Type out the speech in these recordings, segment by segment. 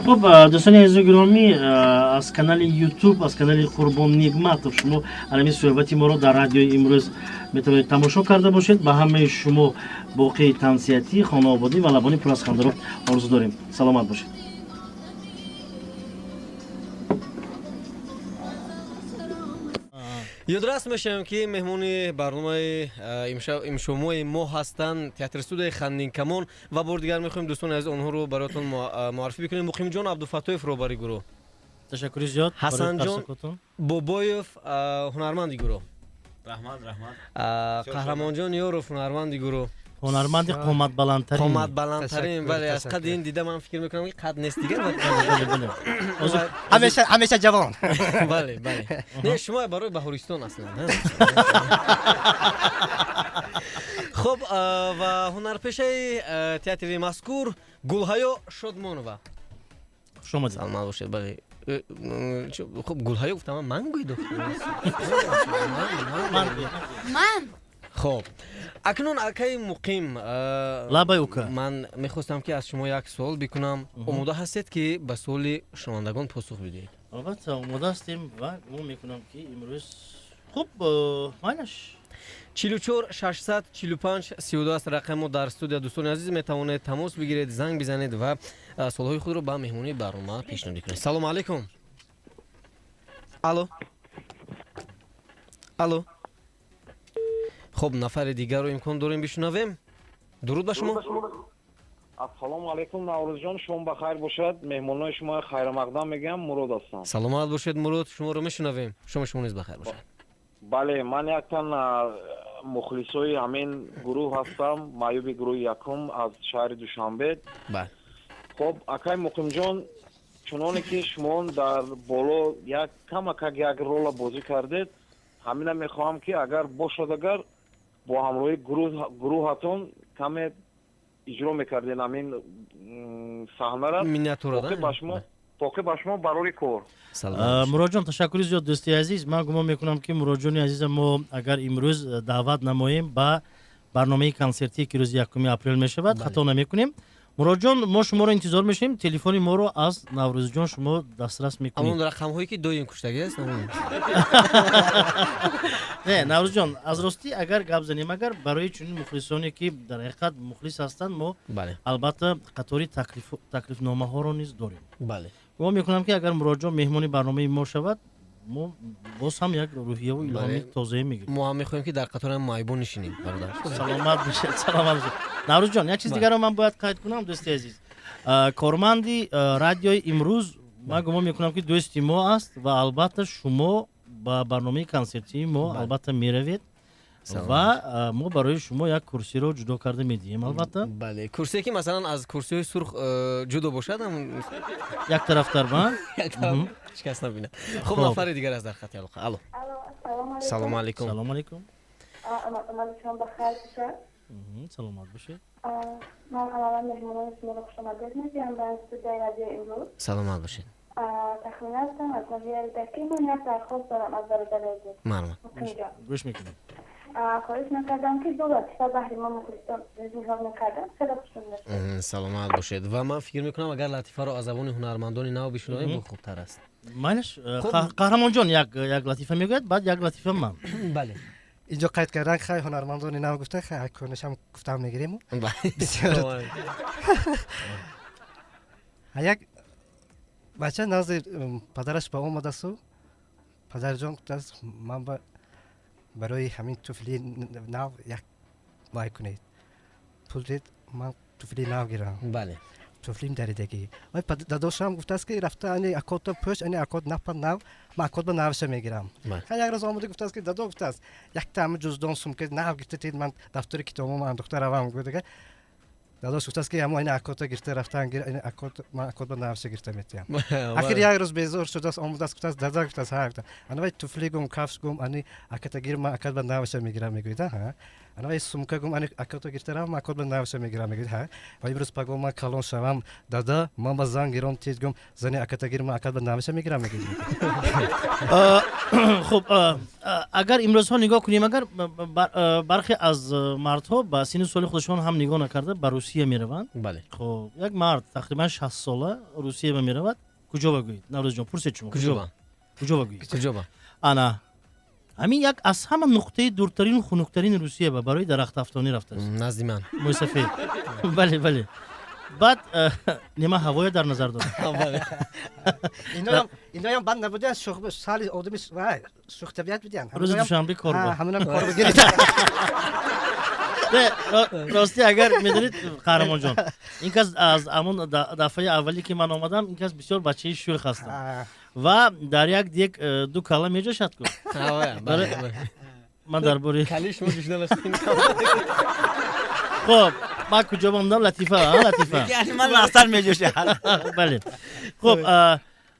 خب دوستان عزیز و گرامی، از کانال یوتیوب، از کانال قربان نیگماتov شما علمی صحبتی ما رو در رادیو امروز میتونید تماشا کرده باشید. به همه شما باقی تنسیتی خانه آبادی و لبانی پر از خنده رو آرزو داریم. سلامت باشید. یادرس میشم که مهمون برنامه امشب ما هستند تئاتر استودیوی خندین کمان و بار دیگر میخوایم دوستان از آنها رو براتون معرفی بکنیم. مقیم جان عبدالفتاح روباری گروه، تشکر زیاد. حسن جان بابایف هنرمند گروه، رحمت قهرمان جان یوروف هنرمند گروه، هنرمند قامت بلندترین ولی از قد این دیده من فکر میکنم که قد نیست دیگه. همیشه جوان. بله نه شما برای بهارستان اصلا. خب و هنرپیشه تئاتری مذکور گلهایا شادمانова. شما سلام باشید. بله خب گلهایا گفتم من گویدم. من خب اکنون اکای مقیم لابای اوکا، من میخواستم که از شما یک سوال بکنم. آماده هستید که به سوال شنوندگان پاسخ بدهید؟ البته آماده هستیم و من میکنم که امروز خب ماینش 44 645 32 است رقم ما در استودیو. دوستان عزیز میتوانید تماس بگیرید، زنگ بزنید و سوالهای خود رو به مهمونی برنامه پیشنهاد کنید. سلام علیکم. الو. خب نفر دیگر رو امکان داریم بشنویم. درود به شما. السلام علیکم نوروز جان، شما بخیر باشد. مهمانای شما خیر مقدم میگم، مراد هستم. سلامت باشید مراد، شما رو میشنویم. شما نیز بخیر باشید. بله من یک تن مخلصای همین گروه هستم، معیوب گروه یکم از شهر دوشنبه. بله. خب اکای مقیم جان، چنانه که شما در بالا یک یک رول بازی کردید، همین میخواهم که اگر باشد اگر با همراهی گروهتون کمی اجرا میکردین همین صحنه را مینیاتور توقع به شما برای کار. مراد جان تشکر زیاد دوستی عزیز. من گمان میکنم که مراد جان عزیز ما اگر امروز دعوت نماییم به برنامه کنسرتی که روز 1 اپریل میشود خطا نمیکنیم. مراد جان ما شما رو انتظار میشیم. تلفن ما رو از نوروز جان شما دسترس میکنید. اون رقم هایی که دویم کشتگی است. نه نوروز جان از راستی اگر گپ زنیم، اگر برای چنین مخلصانی که در حقیقت مخلص هستند ما البته قطاری تکلیف نامه ها رو نیز داریم. بله. ما میکنم که اگر مراد جان مهمانی برنامه ما شود، ما باز هم یک روحیه و الهامی تازه میگیریم. ما هم میخوایم که در قطار مایبون نشینیم. سلامت باشید. سلامت باشید. نوروز جان یک چیز دیگر رو من باید قید کنم دوستی عزیز. کارمندی رادیوی امروز من گمان میکنم که دوستی ما است و البته شما با برنامه کنسرتی ما البته میروید و ما برای شما یک کرسی رو جدا کرده میدیم. البته بله کرسی که مثلا از کرسی های سرخ جدا باشد هم یک طرف در بند شکست نبینه. خب نفر دیگر از در خط. الو. سلام علیکم. سلام علیکم. شما بخیر باشید. سلامت باشید. من اولا مهمانان شما رو خوش آمدید میگم به استودیوی رادیو امروز. سلامت باشید. تخمین هستم از نظر دکی من یک درخواست دارم از برادر عزیز. ممنون. گوش میکنم. خواهش میکردم که دو لطفا بحری ما مخلصان نظام نکردم. خیلی خوشم میاد. سلامت باشید. و من فکر میکنم اگر لطیفه رو از زبان هنرمندان نو بشنویم خوبتر است. منش قهرمان جان یک لطیفه میگوید بعد یک لطیفه من. بله. اینجا قید کردن خیلی هنرمندان نو گفته خیلی کنش هم گفتم میگیریم. بسیار. یک بچه ناز پدرش با اومد است و پدر جان گفته من برای همین طفلی نو یک مای کنید پول دید من طفلی نو گیرم. بله. طفلیم دریدگی. ولی داداشم گفته است که رفته انی اکورد پشت انی اکورد نپا نو من اکورد با نوشه میگیرم. خیلی یک روز آمده گفته است که دادا گفته است یک تام جزدان سوم که نو گرفتید من دفتر کتابم من دختر اوام گفته که داداش گفته است که اما این اکورد گرفته رفتن گیر این اکورد من اکورد با نوشه گرفته میتیم. آخر یک روز بیزار شده است آمده است گفته است دادا گفته است ها گفته انا وای طفلی گم کفش گم انی اکورد گیر من اکورد با نوشه میگیرم میگوید ها انا سمکه گم من اکاتو گرفتم ما کد ناوش میگیرم میگید ها و امروز پاگم ما کلان شوم دادا ما بازن گیرم تیز گم زنی اکاتا گیرم اکات ناوش میگیرم میگید خب اگر امروز ها نگاه کنیم اگر برخی از مردها با سن سال خودشون هم نگاه نکرده به روسیه میروند بله خب یک مرد تقریبا 60 ساله روسیه میرود کجا بگویید نوروز جان پرسید شما کجا بگویید کجا با انا همین یک از همه نقطه دورترین و خنکترین روسیه برای درخت افتانی رفته است نزد من موی سفید بله بله بعد نیمه هوای در نظر دارم اینا هم بند نبودن شوخ سال آدمی شوخ طبیعت بودن روز دوشنبه کار بود همون کار بگیرید راستی اگر میدونید قهرمان جان این کس از همون دفعه اولی که من آمدم این کس بسیار بچه شوخ هستم و در یک دو کلا میجا شد کن من درباره کلیش مجوش خب ما کجا بمدم لطیفه یعنی من لاستر میجوشه بله خب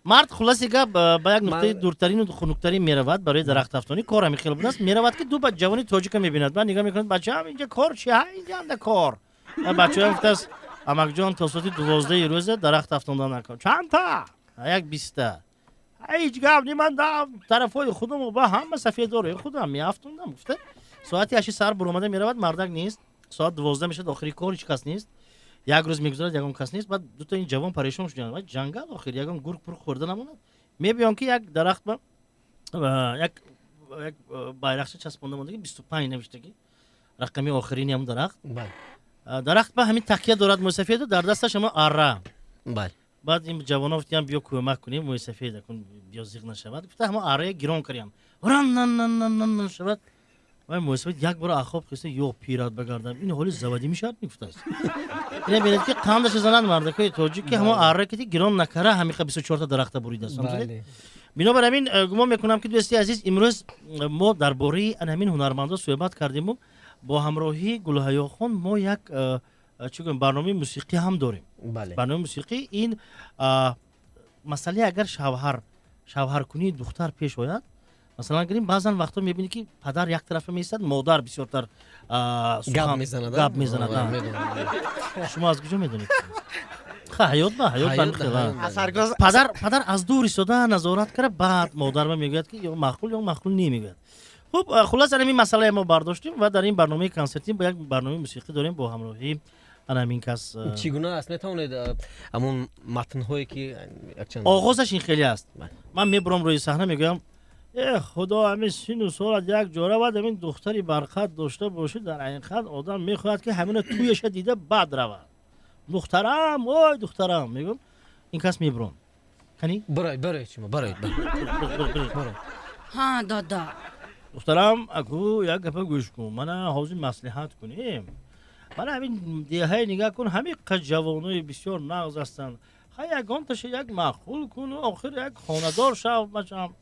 مرد خلاصی که با یک نقطه دورترین و خنکترین میرود برای درخت افتانی کار همی خیلی بود است میرود که دو بچه جوانی تاجیک میبیند بعد نگاه میکنند بچه هم اینجا کار چیه اینجا اند کار بچه هم گفته است امک جان تا ساعت 12 روز درخت افتاندن نکن چند تا یک 20 هیچ گپ نی من طرفای خودم با همه سفید داره خودم میافتوندم گفته ساعت 8 سر برآمده میرود مردک نیست ساعت 12 میشه آخری کار هیچ کس نیست یک روز میگذرد یگان کس نیست بعد دو تا این جوان پریشان شدن جنگل آخر یگان گرگ پر خورده نموند میبینم که یک درخت با یک بایرقچه چسبونده مونده که 25 نوشته که رقمی آخرین هم درخت درخت با همین تکیه دارد موی سفید و در دستش هم اره بله بعد این جوانا گفتم بیا کمک کنیم موی سفید کن بیا زیغ نشود گفت هم اره گران کریم رن شود و موی سفید یک بار اخواب خسته یو پیرات بگردم این حالی زودی میشد میگفت است اینه ببینید که قندش زنند مردکای تاجیک که همه اره که گران نکره همین 24 تا درخت بریده است بنابر همین گمان میکنم که دوستی عزیز امروز ما درباره همین هنرمندا صحبت کردیم و با همراهی گل‌حیا خان ما یک برنامه موسیقی هم داریم بله برنامه موسیقی این مسئله اگر شوهر کنی دختر پیش آید مثلا گریم بعضن وقتا میبینی که پدر یک طرف میستد مادر بسیارتر گپ میزند شما از کجا میدونید حیات اثرگذار پدر از دور ایستاده نظارت کرده بعد مادر ما میگه که یا معقول نمیگه خب خلاص این مسئله ما برداشتیم و در این برنامه کنسرتی با یک برنامه موسیقی داریم با همراهی همین کس چگونه است میتونید همون متن هایی که آغازش این خیلی است من میبرم روی صحنه میگم خدا همین سین و سالت یک جوره و همین دختری برخط داشته باشه در این خط آدم میخواهد که همین تویش دیده بعد رود دخترم اوی دخترم میگم این کس میبرم کنی برای شما برای ها دادا دخترم اگو یک گپ گوش کن من حوضی مصلحت کنیم من همین دیهای نگاه کن همین جوانای بسیار نغز هستن یگان تشه یک معقول کن و آخر یک خاندار شو بچم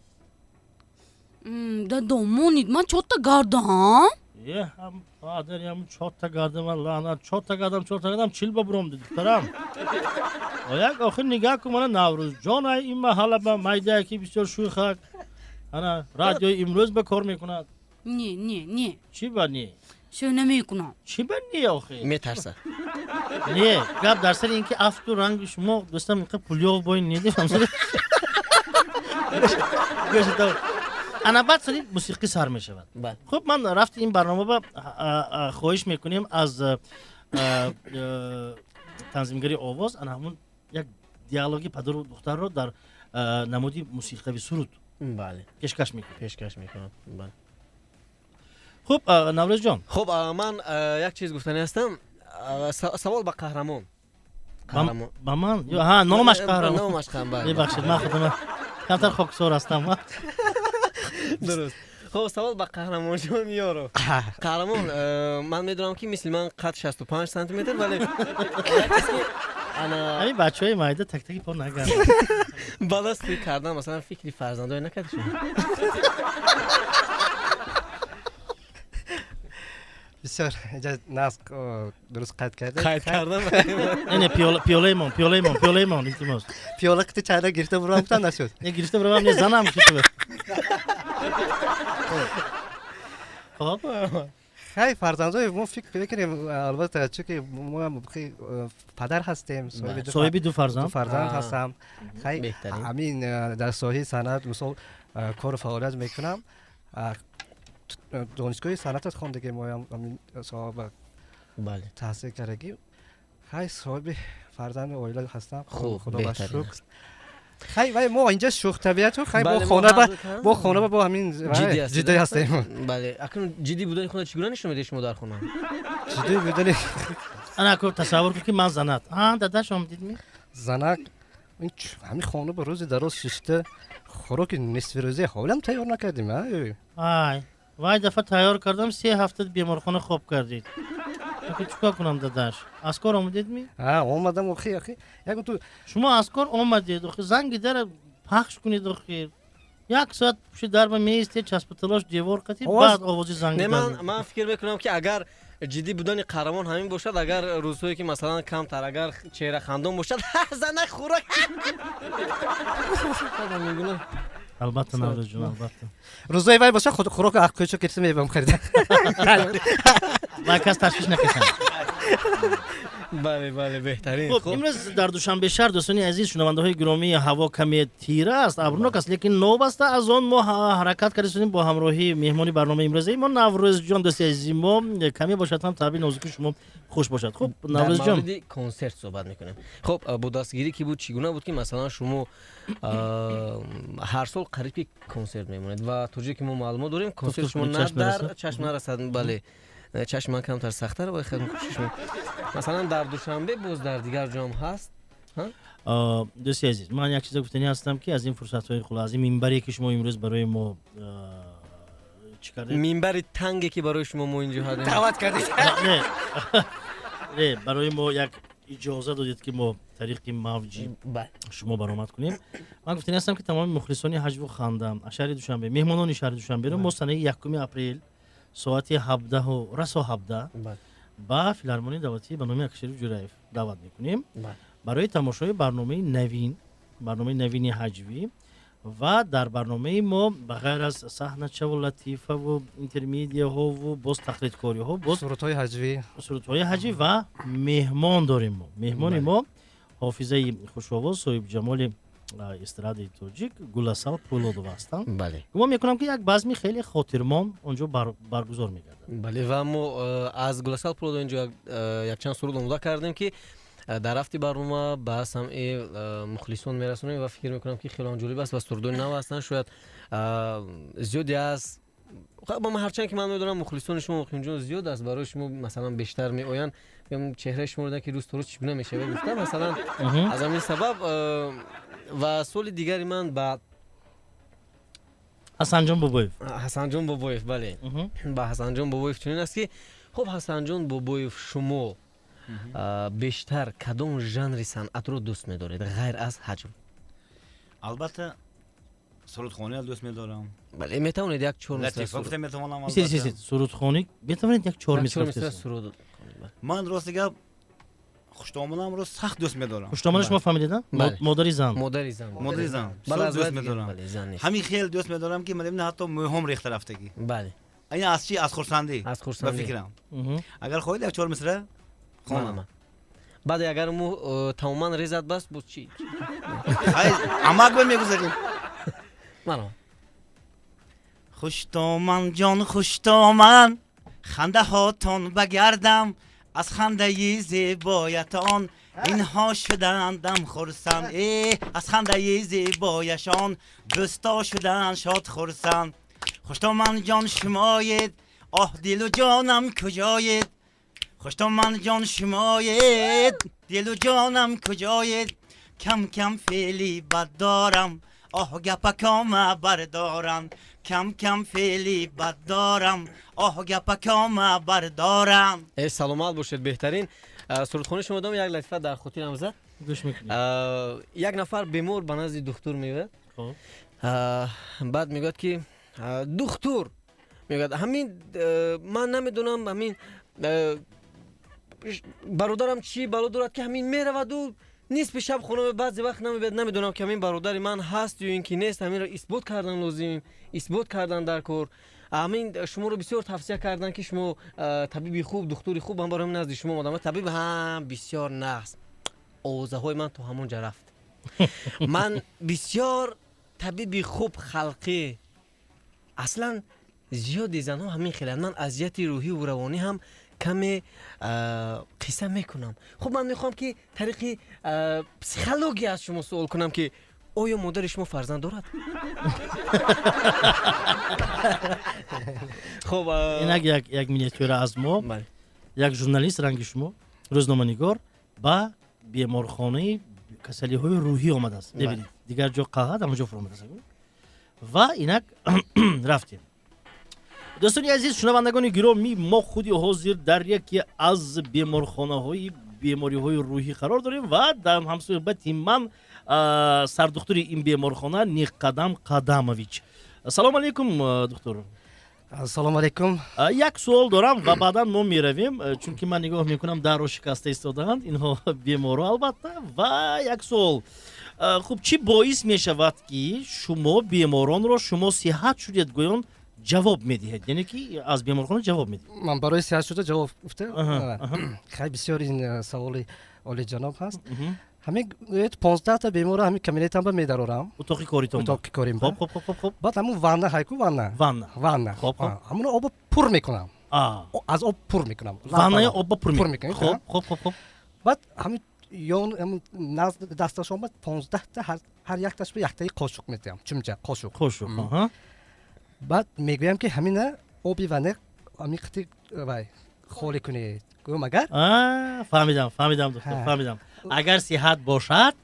دادا مونید من چوتا گرده ها یه هم پادر هم چوتا گرده من لعنت چوتا گردم چیل ببرم دخترم و یک آخر نگاه کن من نوروز جان این محله با مایده که بسیار شوخک انا رادیو امروز به کار میکند نه چی بانی شو نمیکنم چی بانی آخه میترسه نه گپ در سر اینکه افت و رنگ شما دوستم اینقدر پولیو باین نیدی فهمید انا بعد سری موسیقی سر میشود خب من رفت این برنامه با خواهش میکنیم از تنظیمگری آواز انا همون یک دیالوگی پدر و دختر رو در نمودی موسیقی سرود بله پیشکش میکنم بله خب نوروز جان خب من یک چیز گفتنی هستم سوال با قهرمان با من ها نامش قهرمان بله ببخشید من خودم کمتر خاکسار هستم درست خب سوال با قهرمان جان یارو قهرمان من میدونم که مثل من قد 65 سانتی متر ولی انا همین بچهای مایده تک تکی پا نگردن بالاستی کردم مثلا فکری فرزندای نکردی شما بسیار اینجا نسق درست قید کرده قید کردم نه پیوله من التماس پیاله قطع چهره گرفته برام تا نشد نه گرفته برام نه زنم که تو خب خیلی فرزندای ما فکر کنیم البته چون که ما هم خیلی پدر هستیم صاحب دو فرزند فرزند هستم خیلی بهترین. همین در ساحه صنعت مثلا کار فعالیت میکنم دانشگاه صنعت خواندگی ما هم همین صاحب بله تحصیل کردگی خیلی صاحب فرزند عائله هستم خوب، خدا با بهترین شکر خیلی ولی ما اینجا شوخ طبیعت و خیلی بله، با ما خانه هر دو طرف با خانه با همین جدی هستیم بله اکنون جدی بودن خودت چگونه نشون میدی شما در خونه جدی بدونی انا کو تصور کن که من زنات داداش آمدید می زنک این همین خانه با روز دراز ششته خوراک نصف روزه حالم تیار نکردیم آی وای دفعه تیار کردم 3 هفته بیمارخانه خواب کردید تو چیکار کنم داداش از کار آمدید می اومدم اخی یک تو شما از کار آمدید آخه زنگ در پخش کنید آخه 1 ساعت پشت در میایستید چسب تلاش دیوار قطعی بعد آواز زنگ نه زدید. من فکر میکنم که اگر جدی بودن قهرمان همین باشد اگر روزهایی که مثلا کمتر اگر چهره خندان باشد زنک خوراک البته نوروز جون البته روزای وای باشه خود خوراک اخکشو کسی میبم خریدم و کس تشویش نکشن. بله بهترین خب امروز در دوشنبه شهر دوستان عزیز شنونده های گرامی هوا کمی تیره است ابرناک است لیکن نوبسته از آن ما حرکت کردیم با همراهی مهمانی برنامه امروزی ما نوروز جان دوست عزیز ما کمی باشد هم طبیعی نازک شما خوش باشد. خب نوروز در جان مورد کنسرت صحبت میکنیم. خب با دستگیری کی بود چگونه بود که مثلا شما هر سال قریب یک کنسرت میمونید و توجیه که ما معلومات داریم کنسرت شما نه در چشم نرسد بله چشم من کمتر سخت‌تر و خیلی کوشش مثلا در دوشنبه باز در دیگر جام هست دوستی عزیز من یک چیز گفتنی هستم که از این فرصت‌های خلاصی منبری که شما امروز برای ما چی کردید منبر تنگی که برای شما ما اینجا هستیم دعوت کردید نه برای ما یک اجازه دادید که ما طریق موجی شما برآمد کنیم. من گفتنی هستم که تمام مخلصان حج و خواندم شهر دوشنبه مهمانان شهر دوشنبه رو ما سنه 1 اپریل ساعت 17 و رسا 17 با فیلارمونی دعوتی به نام اکشریف جورایف دعوت میکنیم برای تماشای برنامه نوین حجوی و در برنامه ما بغیر از صحنه چه و لطیفه و اینترمدیا ها و باز تقلید کاری ها باز صورت های حجوی و مهمان داریم ما حافظه خوش‌آواز صاحب جمال استراد تاجیک گلاسال پولودو هستند. بله گمان میکنم که یک بزمی خیلی خاطرمان اونجا برگزار میگردن. بله و ما از گلاسال پولودو اینجا یک چند سرود آماده کردیم که در هفته برنامه به سمع مخلصان میرسونیم و فکر میکنم که خیلی جالب است و سرودای نو هستن شاید زیادی از با من هرچند که من میدونم مخلصان شما اینجا زیاد است برای شما مثلا بیشتر میآیند میگم چهره شما رو که روز تو روز چگونه میشه گفتم مثلا از همین سبب و سال دیگری من بعد حسن جان بابایف بله با حسن جان بابایف چنین است که خب حسن جان بابایف شما بیشتر کدام ژانر صنعت رو دوست می‌دارید غیر از حجم؟ البته سرودخوانی دوست می‌دارم. بله میتونید یک 4 مثل سرود میتونم سرودخوانی میتونید یک 4 مثل سرود من راست دیگه خوشتامونم رو سخت دوست می‌دارم. خوشتامونش ما فهمیدید مادری زن بله دوست می‌دارم. همین خیلی دوست می‌دارم که من حتی مهم ریخت رفتگی. بله این از چی از خرسندی به فکرم اگر خواهید یک 4 مثل خانم بعد اگر مو تماما ریزت بس بود چی عمق میگذاریم منو خوشتامن جان خوشتامن خنده هاتون بگردم از خنده زیبایتان اینها شدندم خرسند از خنده زیبایشان دوستا شدن شاد خرسند خوشتامن جان شماید آه دل و جانم کجاید خوشتامن جان شماید دل و جانم کجاید کم کم فعلی بد دارم آه گپکام بردارم کم فعلی بد دارم آه گپکام بردارم سلامت باشید بهترین سرودخوانی شما دارم یک لطفه در خاطر نمزد گوش میکنید یک نفر بیمار به نزد دکتر میاد بعد میگه که دکتر میگه همین من نمیدونم همین برادرم چی بلا دارد که همین میرود و نیست به شب خونه بعضی وقت نمیدونم که همین برادر من هست یا اینکه نیست همین را اثبات کردن لازم اثبات کردن در کار амин шуморо бисёр тавсия кардан ки шумо табиби хуб духтури хуб ҳам барои назди шумо одама табиб ҳам бисёр нағз овозаҳои ман то ҳамон ҷа рафт ман бисёр табиби хуб халқӣ аслан зиёди занҳо ҳамин хеланд ман азияти рӯҳиву равонӣ ҳам каме қисса мекунам хуб ман мехоҳам ки тариқи психология аз шумо суол кунам ки оё модари шумо фарзанд дорад хуб инак як миниатюра аз мо як журналист ранги шумо рӯзноманигор ба беморхонаи касалиҳои рӯҳӣ омадааст бибинед дигар ҷо қағад ҳамаҷо фуромадааст ва инак рафтем дӯстони азиз шунавандагони гиромӣ мо худи ҳозир дар яке аз беморхонаҳои бемориҳои рӯҳӣ қарор дорем ва дар ҳамсӯҳбати ман сардухтури ин беморхона Ниққадам Қадамович. Салому алейкум духтур. Ассалому алейкум. Як суол дорам ва баъдан мо меравем, чунки ман нигоҳ мекунам дарро шикаста истодаанд инҳо беморо албатта. Ва як суол, хуб чӣ боис мешавад ки шумо беморонро шумо сиҳат шудед гӯён ҷавоб медиҳед, яъне ки аз беморхона ҷавоб медиҳед? Ман барои сиҳат шуда ҷавоб гуфта. Хай бисёр ин саволи олиҷаноб ҳаст. ҳамин 15 та беморро ҳамин кабинетам медарорам. Утоқи коритон. Утоқи корим. Хоб. Баъд ҳамун ванна ҳайку ванна. Хоб. ҳамуно обо пур мекунам. Аз об пур мекунам. Ваннаи обо пур мекунам. Хоб. баъд ҳамин ён назд дасташон бад 15 та ҳар якташ ба яктаи қошуқ метиҳам. Чумча қошуқ. баъд мегӯям ки ҳамина оби ванна ҳамин қити вай холӣ кунед. гӯям агар фаҳмидам духтур, фаҳмидам. Агар сиҳат бошад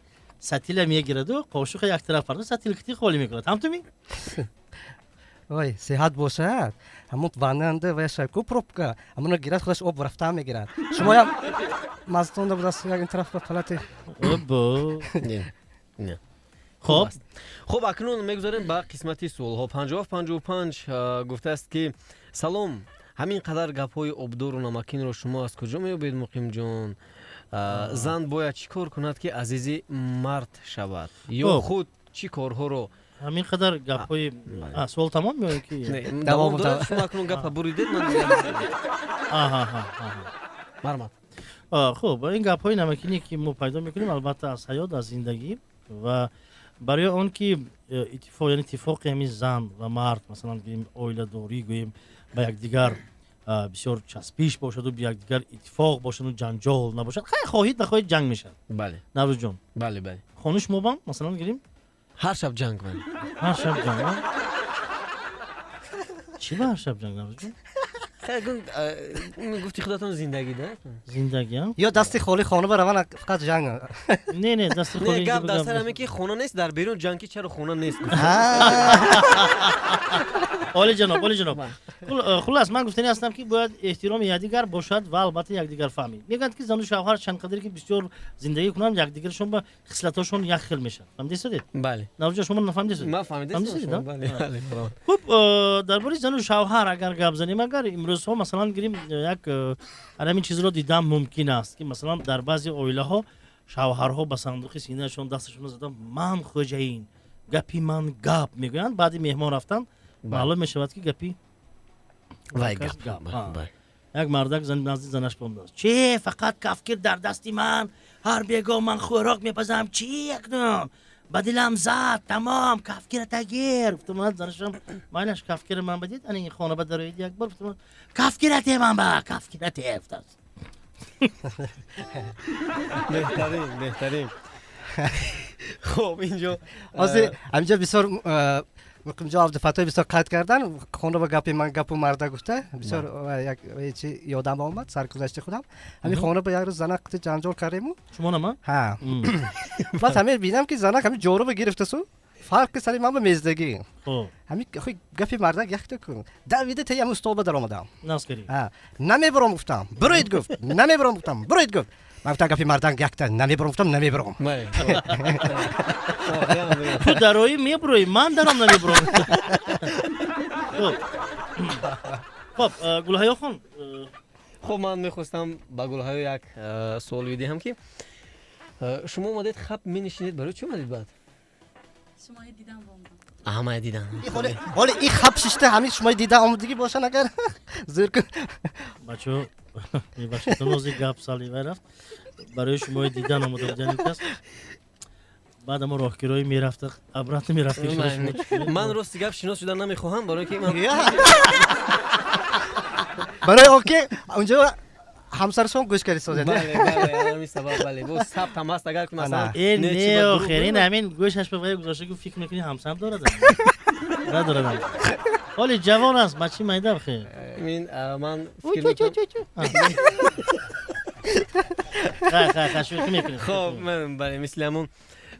сатила мегираду қошуқи як тараф парда сатил кити холӣ мекунад. ҳамтуми? ой сиҳат бошад ҳамун ваннанда ва шайку пробка ҳамуно гирад худаш об рафта мегирад. шумоям маздон будас як ин тараф ба палати. хуб акнун мегузарем ба қисмати суолҳо. 5055 гуфтааст ки салом, ҳамин қадар гапҳои обдору намакинро шумо аз куҷо меёбед муқимҷон? зан бояд чӣ кор кунад ки азизи мард шавад ё худ чӣ корҳоро? ҳамин қадар гапҳои суол тамом меояд ки давом дорад? шумо акнун гапа буридед ман мармат. хуб ин гапҳои намакине ки мо пайдо мекунем албатта аз ҳаёт аз зиндагӣ ва барои он ки иттифоқи ҳамин зан ва мард масалан гӯем оиладорӣ гӯем ба якдигар бисёр часпиш бошаду ба якдигар иттифоқ бошаду ҷанҷол набошад хай хоҳед нахоҳед ҷанг мешавад. бале наврӯзҷон бале хону шумобам масалан гирем ҳар шаб ҷанг бале ҳар шаб ҷанг чӣ ба ҳар шаб ҷанг наврӯзҷон гуфти худатон зиндагӣ да зиндагиам ё дасти холи хона ба раван фақат ҷанг. не дасти холи гап дар сар ҳаме ки хона нест дар берун ҷанг ки чаро хона нест. олиҷаноб хулас ман гуфтани ҳастам ки бояд эҳтироми якдигар бошад ва албатта якдигар фаҳмид. мегӯянд ки зану шавҳар чандқадре ки бисёр зиндагӣ кунанд якдигаршон ба хислатҳошон як хел мешавад. фаҳмидед? бале навҷо шумо нафаҳмидед? ман фаҳмидам. хуб дар бораи зану шавҳар агар гап занем агар имрӯзҳо масалан гирем як ҳамин чизро дидам мумкин аст ки масалан дар баъзе оилаҳо шавҳарҳо ба сандуқи синаашон дасташонро зада ман хоҷаин гапи ман гап мегӯянд баъди меҳмон рафтан маълум мешавад ки гапи як мардак назди занаш бондааст. чӣ фақат кафкир дар дасти ман ҳар бегоҳ ман хӯрок мепазам чӣ якнун ба дилам зад тамом кафкирата гир. гуфтам занашам майлаш кафкира ман бадид ани ин хона ба дароид як бор гуфтам кафкирате ман ба кафкирате гуфтааст. беҳтарин хуб инҷо ҳаминҷо бисёр муқимҷон абдуфатоҳи бисёр қайд кардан хона ба гапи ман гапу марда гуфта бисёр як чӣ ёдам омад саргузашти худам ҳамин хона ба як рӯз занак қити ҷанҷол кардему шумонама баъд ҳамин бинам ки занак ҳамин ҷоруба гирифтасу фарқи сари ман ба мездагӣ ҳамин гапи мардак якта кун давида таи ҳамин стол ба дар омадам намебурам гуфтам буроид гуфт намебурам гуфтам буроид гуфт ман гуфтам гапи мардак якта намебурам гуфтам намебурам ту дарои мебурои ман даром намебурам. хуб гулҳаёхон хуб ман мехостам ба гулҳаё як суол видиҳам ки шумо омадед хаб менишинед барои чӣ омадед баъд همه دیدن. حالا این خب شیشته همین شما دیده آمدگی باشن اگر زور کن. بچه‌ها میبخشید نوزی گپ سالی رفت برای شما دیدن آمده بودن این کس بعد ما راهگیری میرفت عبرت میرفت من راست گپ شناس شدن نمیخواهم برای که من برای اوکی اونجا همسرشون گوش کردی سازنده. بله همین سبب بله با ثبت هم هست اگر که مثلا این نه آخرین همین گوشش به وای گذاشته که فکر میکنی همسر داره نداره ولی جوان است بچی میده بخیر من فکر میکنم خب من بله مثل همون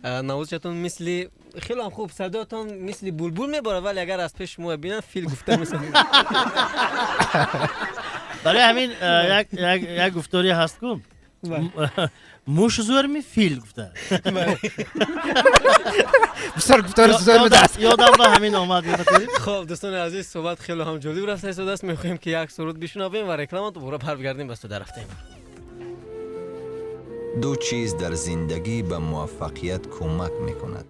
نوازشتون مثل خیلی هم خوب صداتون مثل بلبل میباره ولی اگر از پیش ما ببینن فیل گفته مثل برای همین یک گفتاری هست کن موش زور می فیل گفته بسیار گفتار زور می دست یادم به همین آمد. خب دوستان عزیز صحبت خیلی هم جالب رفت ایستاده است میخوایم که یک سرود بشنویم و رکلام دوباره برگردیم بس در رفتیم. دو چیز در زندگی به موفقیت کمک میکند.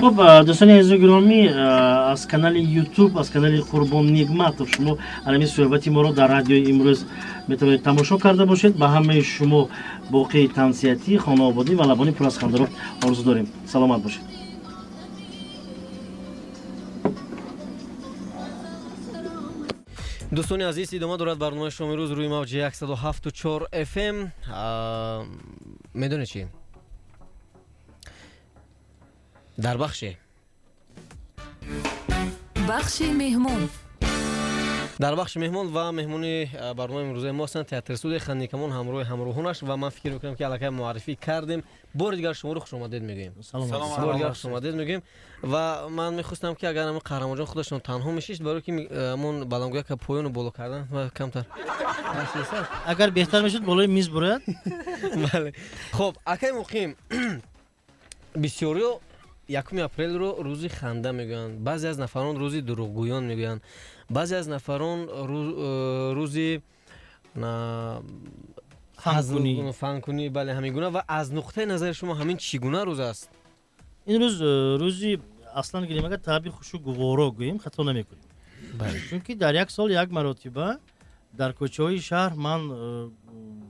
خب دوستان عزیز و گرامی از کانال یوتیوب از کانال قربان نیگماتوف شما همین صحبتی ما رو در رادیو امروز میتونید تماشا کرده باشید. به همه شما باقی تنسیتی خانه آبادی و لبانی پر از خنده رو آرزو داریم. سلامت باشید. دوستان عزیز ادامه دارد برنامه شما امروز روی موج 107.4 FM. میدونی چی؟ در بخش مهمون در بخش مهمون و مهمونی برنامه امروز ما هستند تئاتر سود خندیکمون همراهانش و من فکر میکنم که علاقه معرفی کردیم. بار دیگر شما رو خوش آمدید میگیم. سلام خوش آمدید میگیم و من میخواستم که اگر همون قهرمان جان خودشون تنها میشید برای که همون بلنگویا که پایونو بالا کردن و کمتر اگر بهتر میشد بالای میز برید. بله خب اکی مقیم بسیاریو 1 اپریل رو روزی خنده میگن، بعضی از نفران روزی دروغگویان میگن، بعضی از نفران روزی فنکنی بله همیگونه. و از نقطه نظر شما همین چگونه روز است؟ این روزی اصلا گیریم اگر تعبیر خوشو گوارا گوییم خطا نمیکنیم. بله چون که در یک سال یک مرتبه در کوچه های شهر من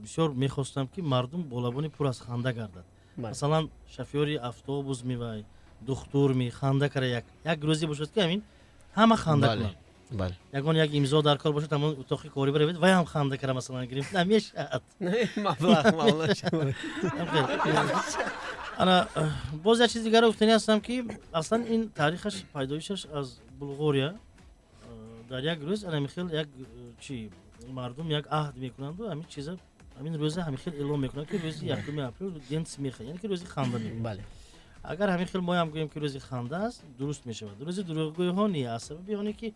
بسیار میخواستم که مردم بالابانی پر از خنده گردد. مثلا شفیوری اتوبوس میوای دختور می خنده کرده یک روزی باشد که همین همه خنده کنند. بله یگان یک امضا در کار باشد همون اتاقی کاری برید و هم خنده کرده مثلا گرفت نمیشه مبلغ انا باز یک چیز دیگر رو گفتنی هستم که اصلا این تاریخش پیدایشش از بلغاریا در یک روز انا میخواد یک چی مردم یک عهد میکنند و همین چیزا همین روز همین خیلی اعلام میکنند که روزی 1 اپریل جنس میخواد یعنی که روزی خنده میکنند. بله اگر همین خیلی ما هم گوییم که روزی خنده است درست میشه. روزی دروغگویی ها نیست اصلا بیانی که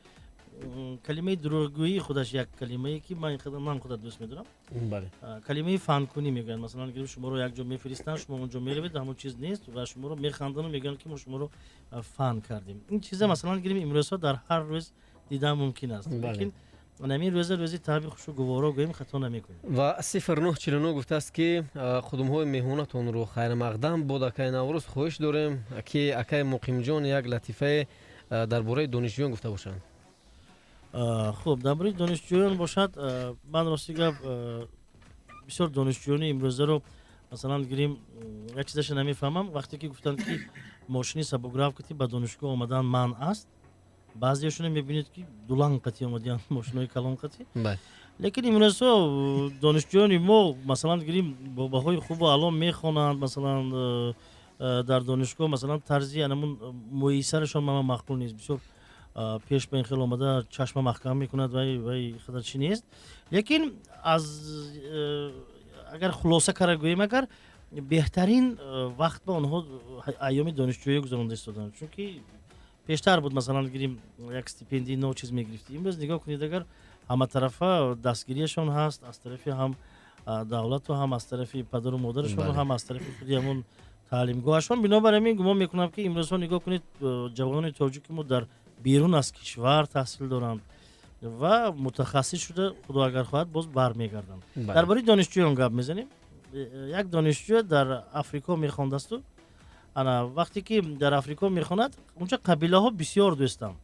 کلمه دروغگویی خودش یک کلمه ای که من خودم دوست میدارم. بله کلمه فنکنی میگن مثلا اگر شما رو یک جا میفرستن شما اونجا میروید همون چیز نیست و شما رو میخندن و میگن که ما شما رو فن کردیم. این چیزا مثلا گیریم امروز در هر روز دیدن ممکن است. لیکن نمی روزی تعبیر خوشو گوارا گویم خطا نمیکنیم. و 0949 گفته است که خودم های مهمونتون رو خیر مقدم بود اکای نوروز خواهش داریم که اکای مقیم جان یک لطیفه درباره دانشجویان گفته باشند. خب درباره دانشجویان باشد من راستی گفت بسیار دانشجویان امروز رو مثلا گیریم یک چیزش نمیفهمم وقتی که گفتن که ماشین سبوگراف کتی به دانشگاه آمدن من است بعضیشون میبینید که دولان قطعی آمدن ماشینای کلان قطعی. بله لیکن امروز دانشجویان ما مثلا گیریم با بهای خوب و الان میخوانند مثلا در دانشگاه مثلا طرزی انمون میسرشون ما مقبول نیست. بسیار پیش به این خیلی آمده چشم محکم میکند و خدا چی نیست. لیکن از اگر خلاصه کرده گوییم اگر بهترین وقت به آنها ایام دانشجویی گذرانده استادن چون که پیشتر بود مثلا گیریم یک استیپندی نو چیز میگرفتیم. امروز نگاه کنید اگر همه طرفه دستگیریشون هست از طرف هم دولت و هم از طرف پدر و مادرشون و هم از طرف خودی همون تعلیمگاهشون. بنابراین گمان میکنم که امروز ها نگاه کنید جوانان تاجیک ما در بیرون از کشور تحصیل دارند و متخصص شده خدا اگر خواهد باز برمیگردن. درباره دانشجویان گپ میزنیم. یک دانشجو در آفریقا میخوانده است و ана вақте ки дар Африко мехонад унҷа қабилаҳо бисёр дӯстам.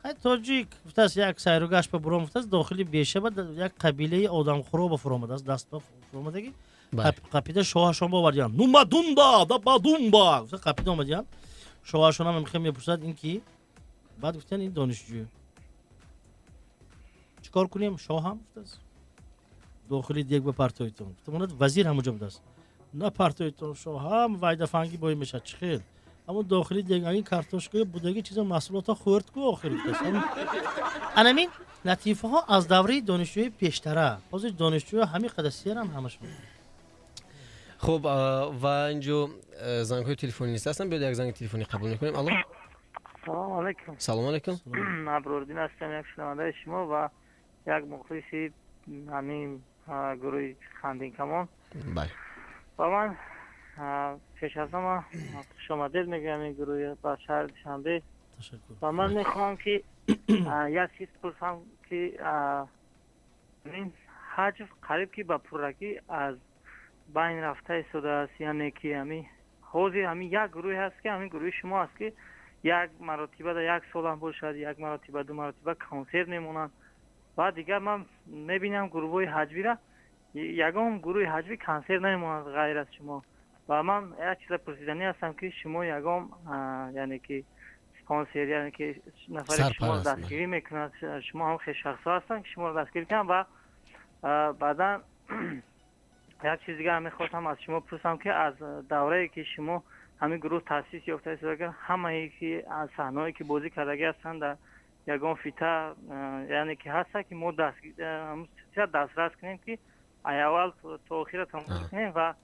Хай тоҷик гуфтааст як сайругашт ба буром гуфтааст дохили бешаба як қабилаи одамхӯро ба фуромадааст даст ба фуромадагӣ қапида шоҳашон бовардиянд нумадунба дабадунба гуфта қапида омадиянд шоҳашона мехоҳ мепурсад ин ки баъд гуфтанд ин донишҷӯ чӣ кор кунем шоҳам гуфтааст дохили дег ба партоитон гуфтамонад вазир ҳамуҷа будааст на партоитон шоҳам вайдафангӣ бой мешад чӣ хел ҳамун дохили дег ин картошкаи будаги чиза маҳсулота хӯрдку охир гуфтааст анамин латифаҳо аз давраи донишҷӯи пештара ҳозир донишҷӯ ҳамин қадар серам ҳамашон. خب و اینجا زنگ های تلفنی نیست هستن بیاد یک زنگ تلفنی قبول میکنیم. الو سلام علیکم. سلام علیکم. ابروردین هستم یک شنونده شما و یک مخلصی همین گروه خندین کمان. بله. و من پیش از همه خوش آمدید میگم این گروه با شهر دوشنبه. و من میخوام که یک چیز پرسم که این حجم قریب که به پرکی از بین رفته شده است یعنی که همین حوزه همین یک گروه هست که همین گروه شما است که یک مرتبه در یک سال هم باشد یک مرتبه دو مرتبه کنسرت میمونن و دیگر من میبینم گروه حجبی را یگام گروه حجبی کنسرت نمیمونند غیر از شما و من یک چیز پرسیدنی هستم که شما یگام یعنی که اسپانسر یعنی که نفر شما دستگیری میکنند شما هم خیلی شخصا هستن که شما رو دستگیری کنند و بعدا یک چیز دیگه میخواستم از شما پرسم که از دوره‌ای که شما همین گروه تاسیس یافته شده همه که از صحنه‌ای که بازی کردگی هستن در یگان فیتا یعنی که هست که ما دسترس کنیم که اول تا آخر تمام کنیم و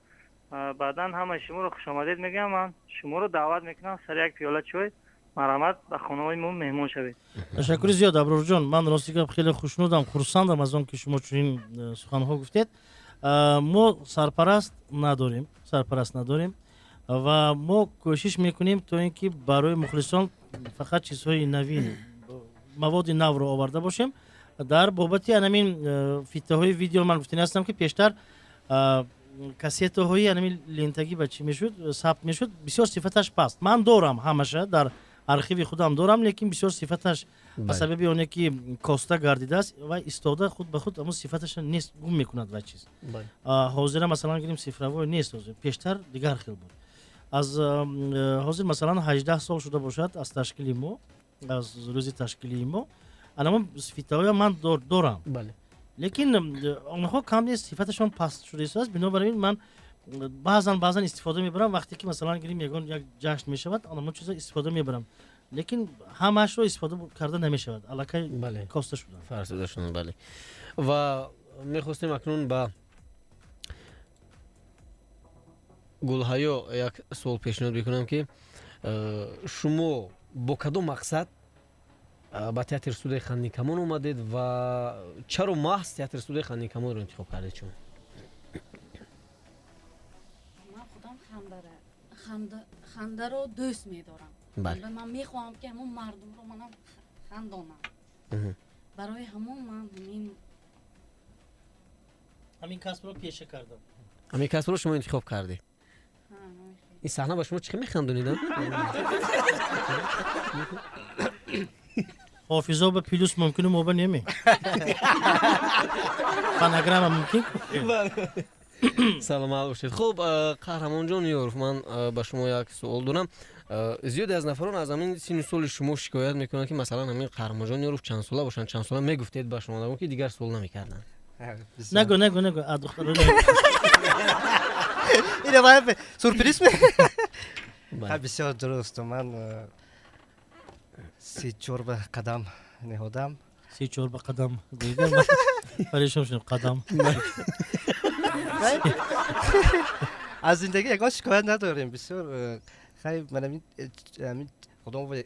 بعدا همه شما رو خوش آمدید میگم من شما رو دعوت میکنم سر یک پیاله چای مرحمت به خانواده ما مهمان شوید. تشکر زیاد ابرار جان من راستی که خیلی خوشنودم خرسندم از اون که شما چنین سخن‌ها گفتید. ما سرپرست نداریم و ما کوشش میکنیم تا اینکه برای مخلصان فقط چیزهای نوین مواد نو رو آورده باشیم. در بابت همین فیتاهای ویدیو من گفتنی هستم که پیشتر کاسیت‌های همین لینتگی با چی میشد ثبت میشد بسیار صفتش پست من دارم همشه در архиви худам дорам лекин бисёр сифаташ ба сабаби оне ки коста гардидааст ва истода худ ба худ амн сифаташа нест гум мекунад ва чиз ҳозира масалан гирем сифравой нест ҳозир пештар дигар хел буд аз ҳозир масалан 18 сол шуда бошад аз ташкили мо аз рӯзи ташкилии мо анамо сифатаҳоя ман дорам лекин онҳо кам нест сифаташон паст шуда истааст бинобар ин ман баъзан истифода мебарам вақте ки масалан гирем ягон як ҷашн мешавад анамон чиза истифода мебарам лекин ҳамаашро истифода карда намешавад аллакай коста шуда фарсуда шуда бале ва мехостем акнун ба гулҳаё як суол пешниҳод бикунам ки шумо бо кадом мақсад ба театри студияи хандин камон омадед ва чаро маҳз театри студияи хандин камонро интихоб кардед шумо خنده دوست می‌دارم. بله. من می‌خواهم که همون مردم رو منم خندانم. برای همون من همین کسب رو پیشه کردم. همین کسب رو شما انتخاب کردید. این صحنه با شما چقدر می‌خندونید؟ حافظا به پلوس ممکنه موبا نمی. فنگرام ممکن؟ سلام باشید. خب قهرمان جان یوروف من با شما یک سوال دارم. زیاد از نفران از همین سن سال شما شکایت میکنن که مثلا همین قهرمان جان یوروف چند ساله باشن چند ساله میگفتید با شما که دیگر سوال نمیکردن. نگو دختر اینه باید سورپریز می بسیار درست من 34 به قدم نهادم 34 به قدم دیگه پریشان شدم قدم از زندگی یکان شکایت نداریم بسیار خیلی من همین خودم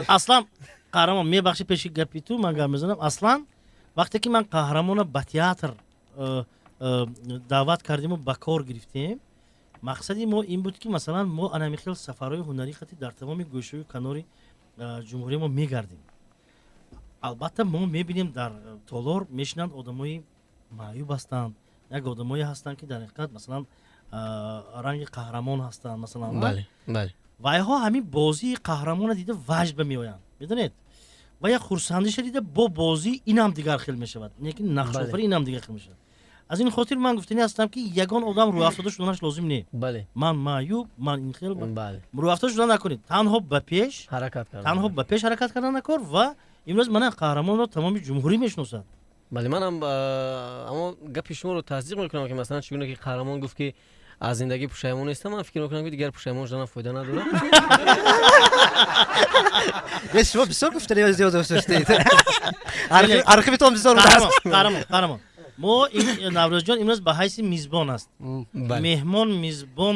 اصلا قهرمان میبخشی پیش گپی تو من گپ میزنم اصلا وقتی که من قهرمان با تئاتر دعوت کردیم و به کار گرفتیم مقصدی ما این بود که مثلا ما انمیخیل سفرهای هنری خطی در تمام گوشه و کنار جمهوری ما میگردیم البته ما میبینیم در تالار میشنند آدمای معیوب هستند یک آدمایی هستند که در حقیقت مثلا ранги қаҳрамон ҳастанд масалан бале бале вайҳо ҳамин бозии қаҳрамонро дида ваҷба меоянд медонед ва як хурсандиша дида бо бозӣ инам дигар хел мешавад не ки нақшофари инам дигар хел мешавад аз ин хотир ман гуфтанӣ ҳастам ки ягон одам рӯафтода шуданаш лозим не бале ман маъюб ман ин хел бале рӯафтода шудан накунед танҳо ба пеш ҳаракат кардан кор ва имрӯз мана қаҳрамонро тамоми ҷумҳурӣ мешиносад бале манам аммо гапи шуморо тасдиқ мекунам ки масалан чӣ гуна ки қаҳрамон гуфт ки аз зиндагӣ пушаймон нестам ман фикр мекунам ки дигар пушаймон шуданам фоида надорад шумо бисёр гуфтанӣ зиёд доштед архивитон бисёр қаҳрамон мо наврӯзҷон имрӯз ба ҳайси мизбон аст меҳмон мизбон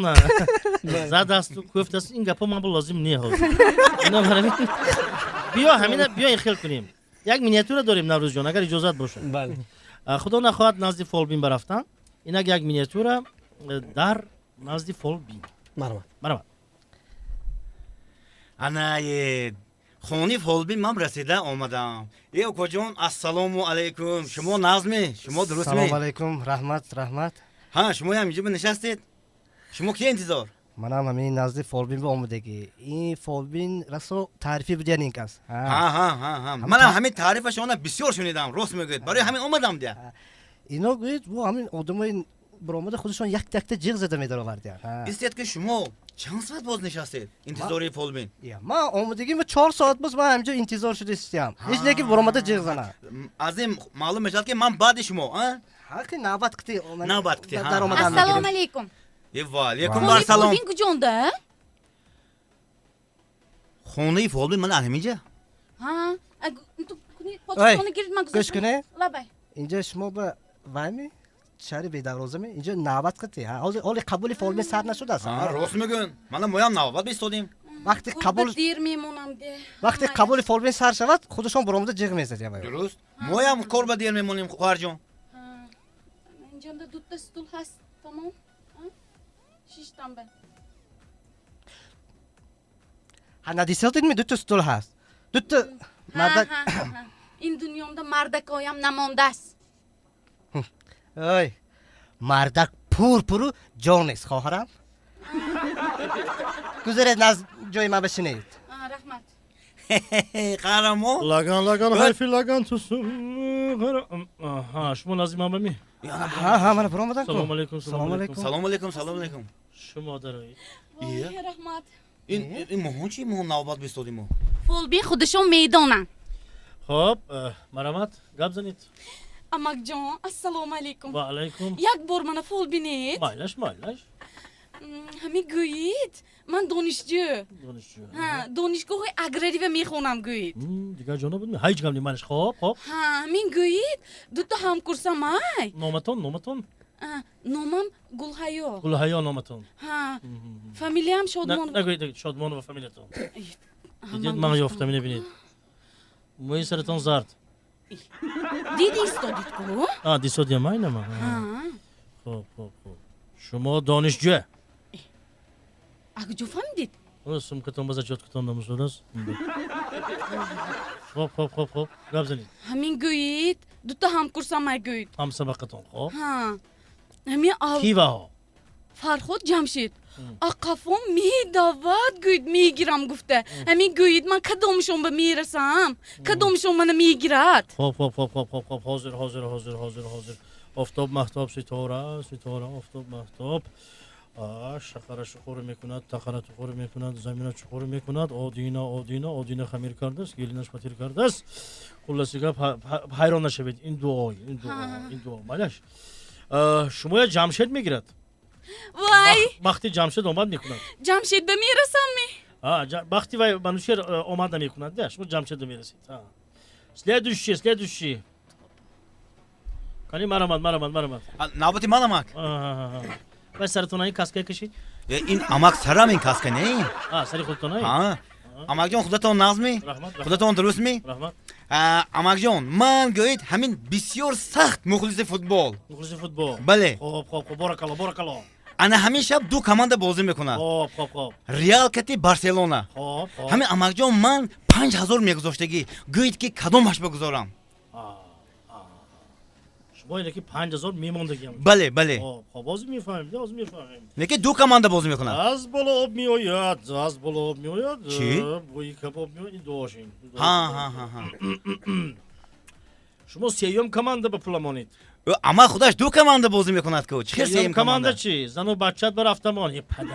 задасту гуфтасту ин гапо ман бо лозим не ҳозир биё ҳамина биё ин хел кунем як миниатюра дорем наврӯзҷон агар иҷозат бошад худо нахоҳад назди фолбин барафтан инак як миниатюра дар назди фолбин марҳамат анаед хони фолбин ман расида омадам окоҷон ассалому алайкум шумо назме шумо дурустме салому алайкум раҳмат ҳа шумоям инҷо нишастед шумо ки интизор манам ҳамин назди фолбин ба омадагӣ ин фолбин расо таърифи будиян ин кас манам ҳамин таърифашона бисёр шунидам рост мегӯед барои ҳамин омадам дия ино гӯед бо ҳамин одамои баромада худашон якта ҷиғ зада медаровардиян истед ки шумо чанд соат боз нишастед интизори фолбин ман омадагим 4 соат боз ман ҳамҷо интизор шуда истиям ҳеҷ не ки баромада ҷиғ зана аз ин маълум мешавад ки ман баъди шумо навбат кити ассалому алайкум ва алайкум ассалом фолбин куҷонда хонаи фолбин ман ҳаминҷа гӯш кунед инҷа шумо ба вайми шаҳри бедаврозаме инҷо навбат кити ҳозир ҳоли қабули фолбин сар нашудааст рост мегӯн манам моям навбат бистодем вақти дер мемонам де вақти қабули фолбин сар шавад худашон баромада ҷиғ мезадем дуруст моям кор ба дер мемонем хоҳарҷон инҷода дутта стул ҳаст тамом шиштанба надисотидми дутта стул ҳаст дутта мардак ин дунёмда мардакоям намондааст ой мардак пурпуру ҷонест хоҳарам гузаред наз ҷои ман бишинед раҳмат қаҳрамон лаган ҳайфи лаган тусу шумо назди ман бами мана баромадам салому алайкум салому алайкум шумо дароед раҳмат ин моҳон чӣ моҳон навбат бистодимо фолбин худашон медонанд хоб марҳамат гап занед амакҷон ассалому алайкум ва алайкум як бор мана фол бинед майлаш ҳамин гӯед ман донишҷӯ донишгоҳи аграрива мехонам гӯед дигар ҷона буд ҳеҷ гап неманаш хоб ҳамин гӯед дута ҳамкурсамай номатон номам гулҳаё номатон фамилиям шодмонова фамилиятон ман ёфтам мебинед мои саратон зард диди истодидку дисодиам айнама хоб шумо донишҷӯ акҷо фаҳмидед сумкатон ба заҷоткатон намусодааст хоб гап занед ҳамин гӯед дута ҳамкурсамай гӯед ҳамсабақатон хоб ҳамин киваҳо фарход ҷамшед ақафон медавад гӯед мегирам гуфта ҳамин гӯед ман кадомшон ба мерасам кадомшон мана мегирад хоб ҳозир офтоб маҳтоб ситора офтоб маҳтоб шақара шуқур мекунад тақара туқур мекунад замина чуқур мекунад одина хамир кардааст гелинаш фатир кардааст хулласи гап ҳайрон нашавед ин дуо малаш шумо я ҷамшед мегирад вай вақти ҷамшед омад мекунад ҷамшед ба мерасаме вақти вай манушер омад намекунад шумо ҷамшед мерасед следующий кани марамад навбати ман амак вай саратонаи каская кашид ин амак сарам ин каска не сари худтонай амакҷон худатон назми худатон дурустми амакҷон ман гӯед ҳамин бисёр сахт мухлиси футбол бале боракало ана ҳамин шаб ду команда бозӣ мекунад реал кати барселона ҳамин амакҷон ман 5000 мегузоштагӣ гӯед ки кадомаш бигузорам شما اینه که 5000 میموندگی هم بله بله خب باز میفهمیم باز میفهمیم میگه دو کماندا بازی میکنن از بالا آب میآید از بالا آب میآید چی؟ بوی کباب میآید دوشین ها شما سیوم کماندا به پولمانید اما خودش دو کماندا بازی میکند که چه سیم کماندا چی زن و بچت بر رفتمان یه پدر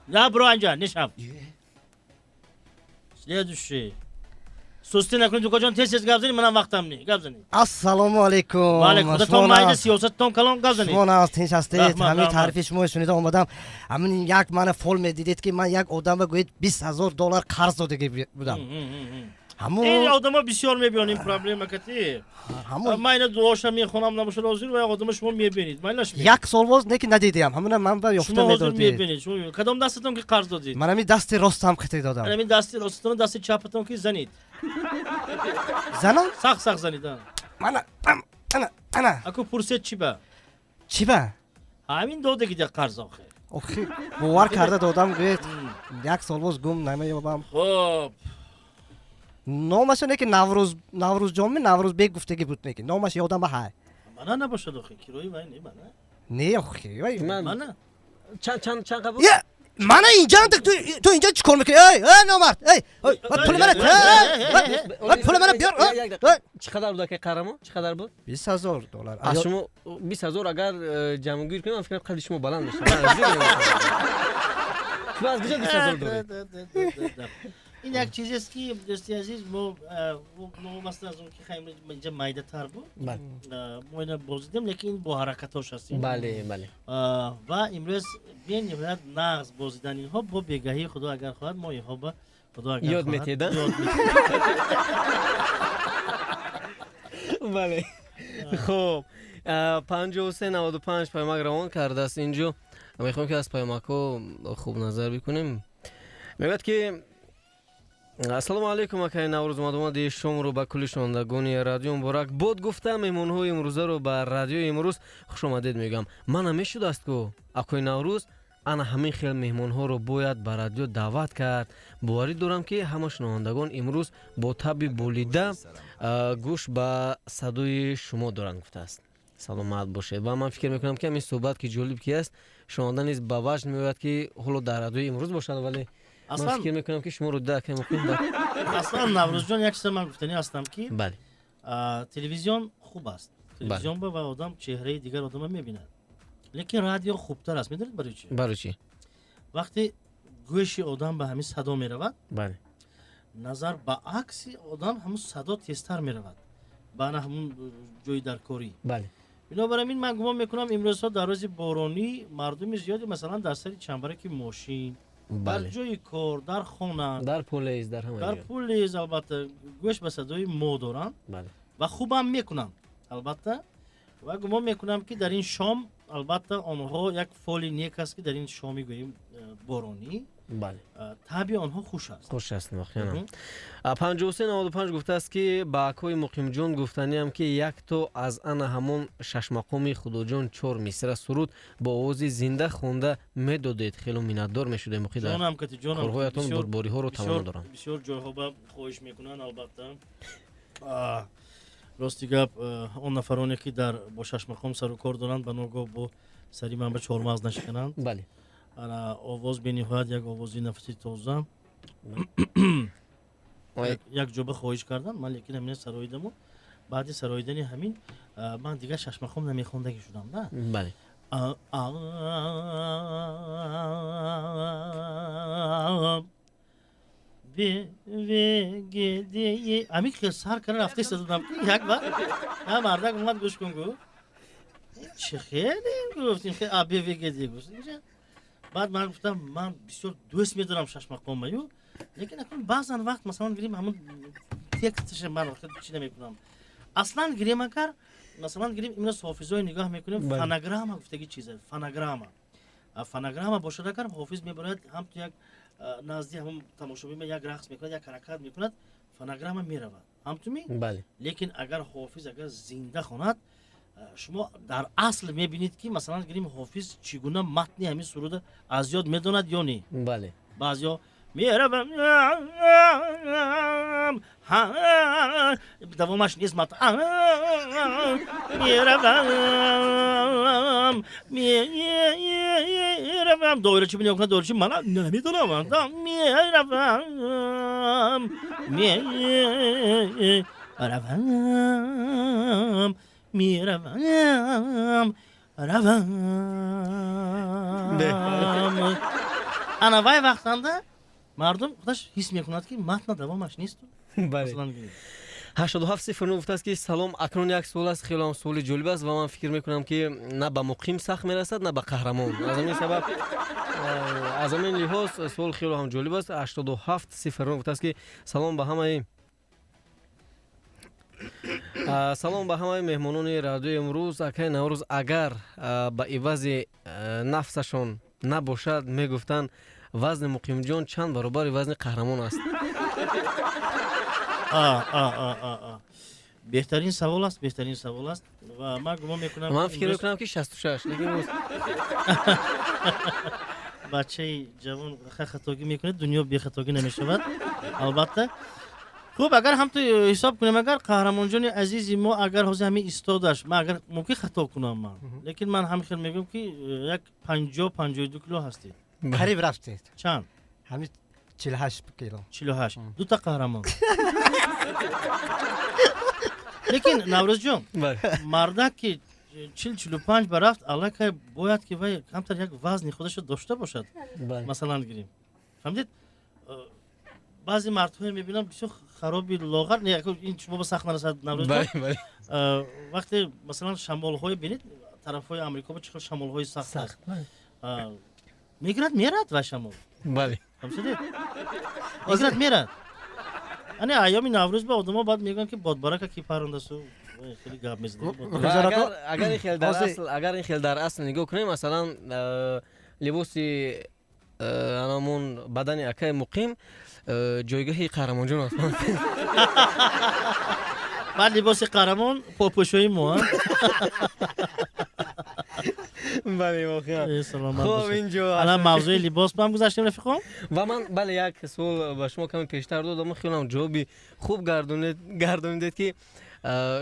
یا برو انجا نشم следующий سستی نکنید دوکا جان تست گپ زنید منم وقتم نی گپ زنید السلام علیکم بله خودتون مایل سیاستتون کلام گپ زنید شما ناز هستید همین تعریف شما شنیده اومدم همین یک من فول میدیدید که من یک آدم گوید $20000 قرض داده بودم این آدما بسیار میبینیم پرابلم کتی من اینو دواشم میخونم نباشه لازم و آدم شما میبینید مایلش یک سال باز نه که ندیدم همون من به یافته میدادید شما کدام دستتون که قرض دادید من همین دست راستم خطی دادم همین دست راستتون دست چپتون که زنید زنم سخت زنید انا اكو پرسید چی با همین داده که قرض آخه باور کرده دادم گوید یک سال باز گم نمیابم خب نامش نه که نوروز جامعه نوروز بیگ گفتگی بود نگه نامش یادم به های من نباشه داخل کیروی وای نه آخه من چند قبول من اینجا تو اینجا چیکار میکنی نامرد پول من پول من بیار چقدر بود که قرمو چقدر بود $20000 از شما 20000 اگر جمع گیر کنیم فکر کنم قد شما بلند میشه تو از کجا $20000 این یک چیزی است که دوستی عزیز ما مثلا از اون که خیلی اینجا مایده تر بود ما اینو بازیدیم لیکن با حرکتاش هستیم بله و امروز بین یاد نغز بازیدن اینها با بگاهی خدا اگر خواهد ما اینها با خدا اگر یاد میتیدن بله خب 5395 پیامک روان کرده است اینجا میخوام که از پیامک‌ها خوب نظر بکنیم میگه که السلام علیکم اکای نوروز اومد شما رو به کل شنوندگان رادیو مبارک بود گفتم مهمون‌های امروزه رو به رادیو امروز خوش آمدید میگم من همیشه است که اکای نوروز انا همین خیلی مهمون‌ها رو باید به رادیو دعوت کرد باوری دارم که همه شنوندگان امروز با تب بولیده گوش به صدای شما دارن گفته است سلامت باشید و من فکر میکنم که این صحبت که جالب کی است شنونده نیز به وجه میاد که حالا در رادیو امروز باشد ولی من فکر میکنم که شما رو دکه ممکن اصلا نوروز جان یک چیز من گفتنی هستم که بله تلویزیون خوب است تلویزیون با آدم چهره دیگر آدم میبیند لیکن رادیو خوبتر است میدونید برای چی وقتی گوش آدم به همین صدا میرود بله نظر به عکس آدم همون صدا تیزتر میرود با همون جوی در کاری بله بنابراین من گمان میکنم امروز ها در روز بارانی مردم زیادی مثلا در سری چنبرک ماشین در جای کار در خانه در پلیس در همه در پلیس البته گوش به صدای مو دارن بله و خوبم میکنن البته و گمان میکنم که در این شام البته آنها یک فولی نیک است که در این شامی گوییم بارانی بله طبع آنها خوش است واقعا 5395 گفته است که با اکوی مقیم جان گفتنی هم که یک تو از انا همون شش مقامی خدا جان 4 مصرع سرود با آواز زنده خونده میدادید خیلی منتدار میشده مقید جانم که جانم کارهایتون بربری ها رو تمام دارن بسیار جاها با خواهش میکنن البته راستی گپ اون نفرانی که در با شش مقام سر و کار دارن به نوگاه با سری من به چهارمغز نشکنند بله انا آواز به نهایت یک آوازی نفسی تازه یک جوبه خواهش کردن من لیکن همین سرایدمو بعد سرایدنی همین من دیگه شش مقام نمیخوندگی شدم نه بله گدی امی که سر کنه رفته صدادم یک بار نه مردک اومد گوش کن گفت چه خیلی گفتیم که آبی گدی گفت بعد من گفتم من بسیار دوست می‌دارم شش مقام میو لیکن اکنون بعضا وقت مثلا گیریم همون تکستش من وقت چی نمی‌کنم اصلا گیریم اگر مثلا گیریم این حافظای نگاه می‌کنیم فونوگرام گفتگی چیزه فونوگرام باشه اگر حافظ می‌برد هم تو یک نزدیک هم تماشاچی یک رقص می‌کند یک حرکت می‌کند فونوگرام می‌رود هم تو می بله لیکن اگر حافظ اگر زنده خواند شما در اصل می‌بینید که مثلا گیریم حافظ چگونه متن همین سرود از یاد می‌داند یا نه بله بعضیا میروم دوامش نیست مات میروم دوره چی بینیم کنه دوره چی من نمیدونم میروم انا وای وقتنده مردم خودش حس میکند که متن دوامش نیست. بله 8709 گفته است که سلام اکنون یک سوال است خیلی هم سوال جالب است و من فکر میکنم که نه به مقیم سخت میرسد نه به قهرمان از همین سبب از همین لحاظ سوال خیلی هم جالب است 8709 گفته است که سلام به همه سلام به همه مهمانان رادیو امروز اکای نوروز اگر به عوض نفسشون نباشد میگفتن وزن مقیم جان چند برابر وزن قهرمان است. بهترین سوال است و من گمان میکنم من فکر میکنم که 66 لیکن بچه جوان خطاگی میکنه دنیا بی خطاگی نمیشود البته. خوب اگر هم تو حساب کنیم اگر قهرمان جان عزیزی ما اگر حوزه همین ایستادش من اگر ممکن خطا کنم من لیکن من همین خیلی میگم که یک 50-52 کیلو هستید قریب رفتید چند همین 48 کیلو 48 دو تا قهرمان لیکن نوروز جان مردک که 40-45 برفت الله که باید که وای کمتر یک وزن خودش داشته باشد مثلا گیریم فهمیدید بعضی مردها میبینم بسیار خرابی لاغر نه این شما به سخت نرسد نوروز وقتی مثلا شمال های بینید طرف های امریکا با چقدر شمال های سخت است میگرد و شمال بله فهمیدید میگرد یعنی ایام نوروز به آدما بعد میگن که بادبارک کی پرنده سو خیلی گپ میزنید اگر این خیلی در اصل نگاه کنیم مثلا لباس انامون بدن اکای مقیم جایگاه قهرمان جان است. بعد لباس قهرمان پاپوشوی ما بله واقعا خب اینجا الان موضوع لباس با هم گذاشتیم رفیقام و من بله یک سوال با شما کمی پیشتر دادم خیلی هم جوابی خوب گردوندید که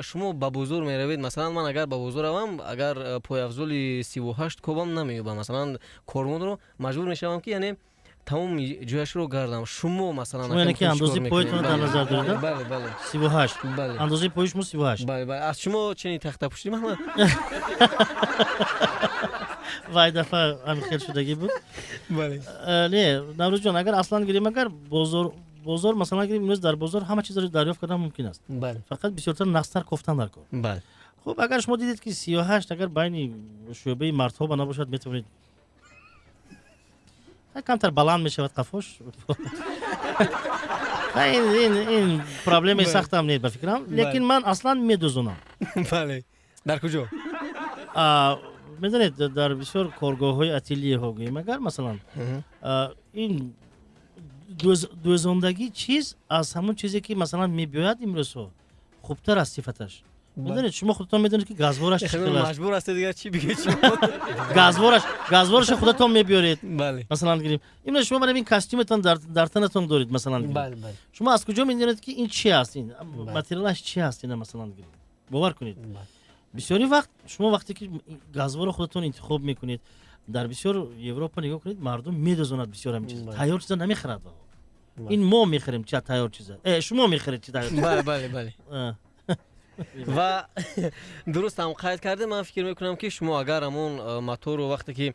شما با بزرگ میروید مثلا من اگر با بزرگ روم اگر پای افضل 38 کوبم نمیوبم مثلا کارمون رو مجبور میشم که یعنی تمام جویش رو گردم شما مثلا یعنی که اندازه پایتون در نظر دارید بله 38 بله اندازه پایش مو 38 بله از شما چنین تخته پشتی محمد وای دفعه همین خیلی شدگی بود بله نه نوروز جان اگر اصلا گیریم اگر بازار مثلا گیریم امروز در بازار همه چیز رو دریافت کردن ممکن است بله فقط بسیارتر نقص‌تر گفتن در کار بله خب اگر شما دیدید که 38 اگر بین شعبه مردها بنا باشد میتونید کمتر بلند میشود قفاش این پرابلم سخت هم نیست به فکرم لیکن من اصلا میدوزونم بله در کجا میدونید در بسیار کارگاه های اتلیه ها گوییم اگر مثلا این دوزندگی چیز از همون چیزی که مثلا میباید امروز ها خوبتر از صفتش میدونید شما خودتون میدونید که گازوارش چقدر مجبور هستید دیگه چی بگید گازوارش خودتون میبیارید بله مثلا گیریم این شما برای این کاستیمتون در تنتون دارید مثلا بله شما از کجا میدونید که این چی است این متریالش چی است اینا مثلا گیریم باور کنید بسیاری وقت شما وقتی که گازوار خودتون انتخاب میکنید در بسیار اروپا نگاه کنید مردم میدوزونند بسیار همین چیز تیار چیزا نمیخرند این ما میخریم چه تیار چیزا شما میخرید چه تیار بله و درست هم قید کرده من فکر میکنم که شما اگر همون موتور رو وقتی که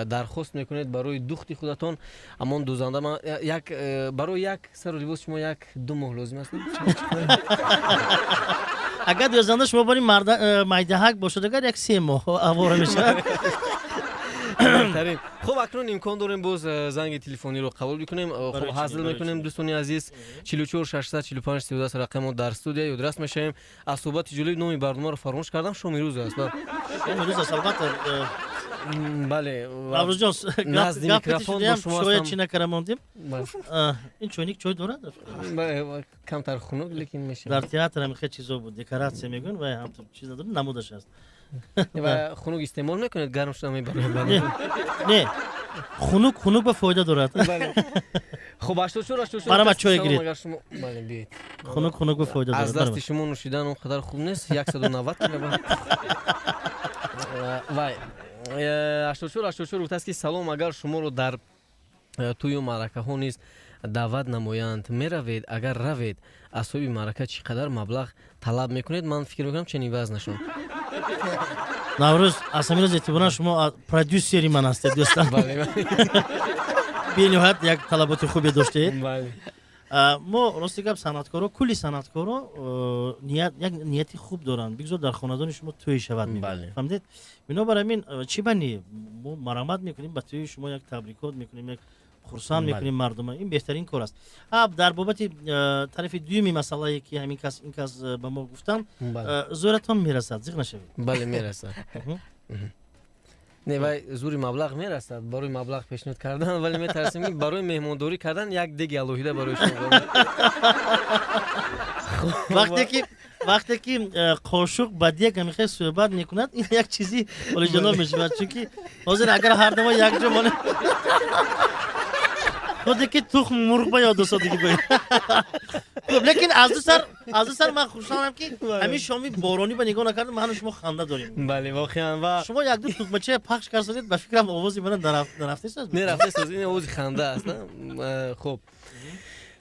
درخواست میکنید برای دوختی خودتون همون دوزنده من یک برای یک سر و لباس شما 1-2 ماه لازم است اگر دوزنده شما برای مایدهک باشد اگر 1-3 ماه آواره میشه خب اکنون امکان داریم باز زنگ تلفنی رو قبول بکنیم خب حاضر میکنیم دوستان عزیز 44 645 13 رقم در استودیو یادرس میشیم از صحبت جلوی نومی برنامه رو فراموش کردم شومیروز است شومیروز است البته بله نوروز جان نزد میکروفون با شما شوی چی نکردیم این چونیک چای دارد کمتر خنک لیکن میشه در تئاتر هم خیلی چیزا بود دکوراسیون میگن و هم چیز داره نمودش است و خنک استعمال میکنید گرم شده میبره نه خنک به فایده دارد. خب 84 برام چای گیرید. اگر شما بله بیایید. خنک به فایده دارد. از دست شما نوشیدن اونقدر خوب نیست. 190 کیلو. وای 84 گفته است که سلام، اگر شما رو در توی معرکه ها نیز دعوت نمایند میروید؟ اگر روید اصحاب معرکه چقدر مبلغ طلب میکنید؟ من فکر میکنم چنین وزنشون. نوروز اصلا میروز اعتبارا شما پرودیوسری من هستید دوستان. بله بینهایت یک طلبات خوبی داشتید. بله ما راستی گپ صنعتکارا کلی صنعتکارا یک نیتی خوب دارن بگذار در خاندان شما توی شود میگن فهمیدید. بنابراین همین چی بنی ما مرامت میکنیم به توی شما، یک تبریکات میکنیم، یک خرسان میکنیم مردم. این بهترین کار است. در بابت طرف دومی مسئله که همین کس این کس به ما گفتن زورتون میرسد زیغ نشوید. بله میرسد. نه وای زوری مبلغ میرسد. برای مبلغ پیشنهاد کردن ولی میترسیم که برای مهمانداری کردن یک دیگه الوهیده برای شما. وقتی که قاشق با دیگه میخواد صحبت میکند این یک چیزی اوریجینال میشه. چون که حاضر اگر هر دو یک جا مونه خودی که تخم مرغ با یا دو دیگه باید. لیکن از دو سر من خوشحالم که همین شامی بارانی به نگاه نکردم. من شما خنده داریم. بله واقعا. و شما یک دو تخمچه پخش کردید به فکرم آوازی من درفته است. نه رفته است. این آواز خنده است. خب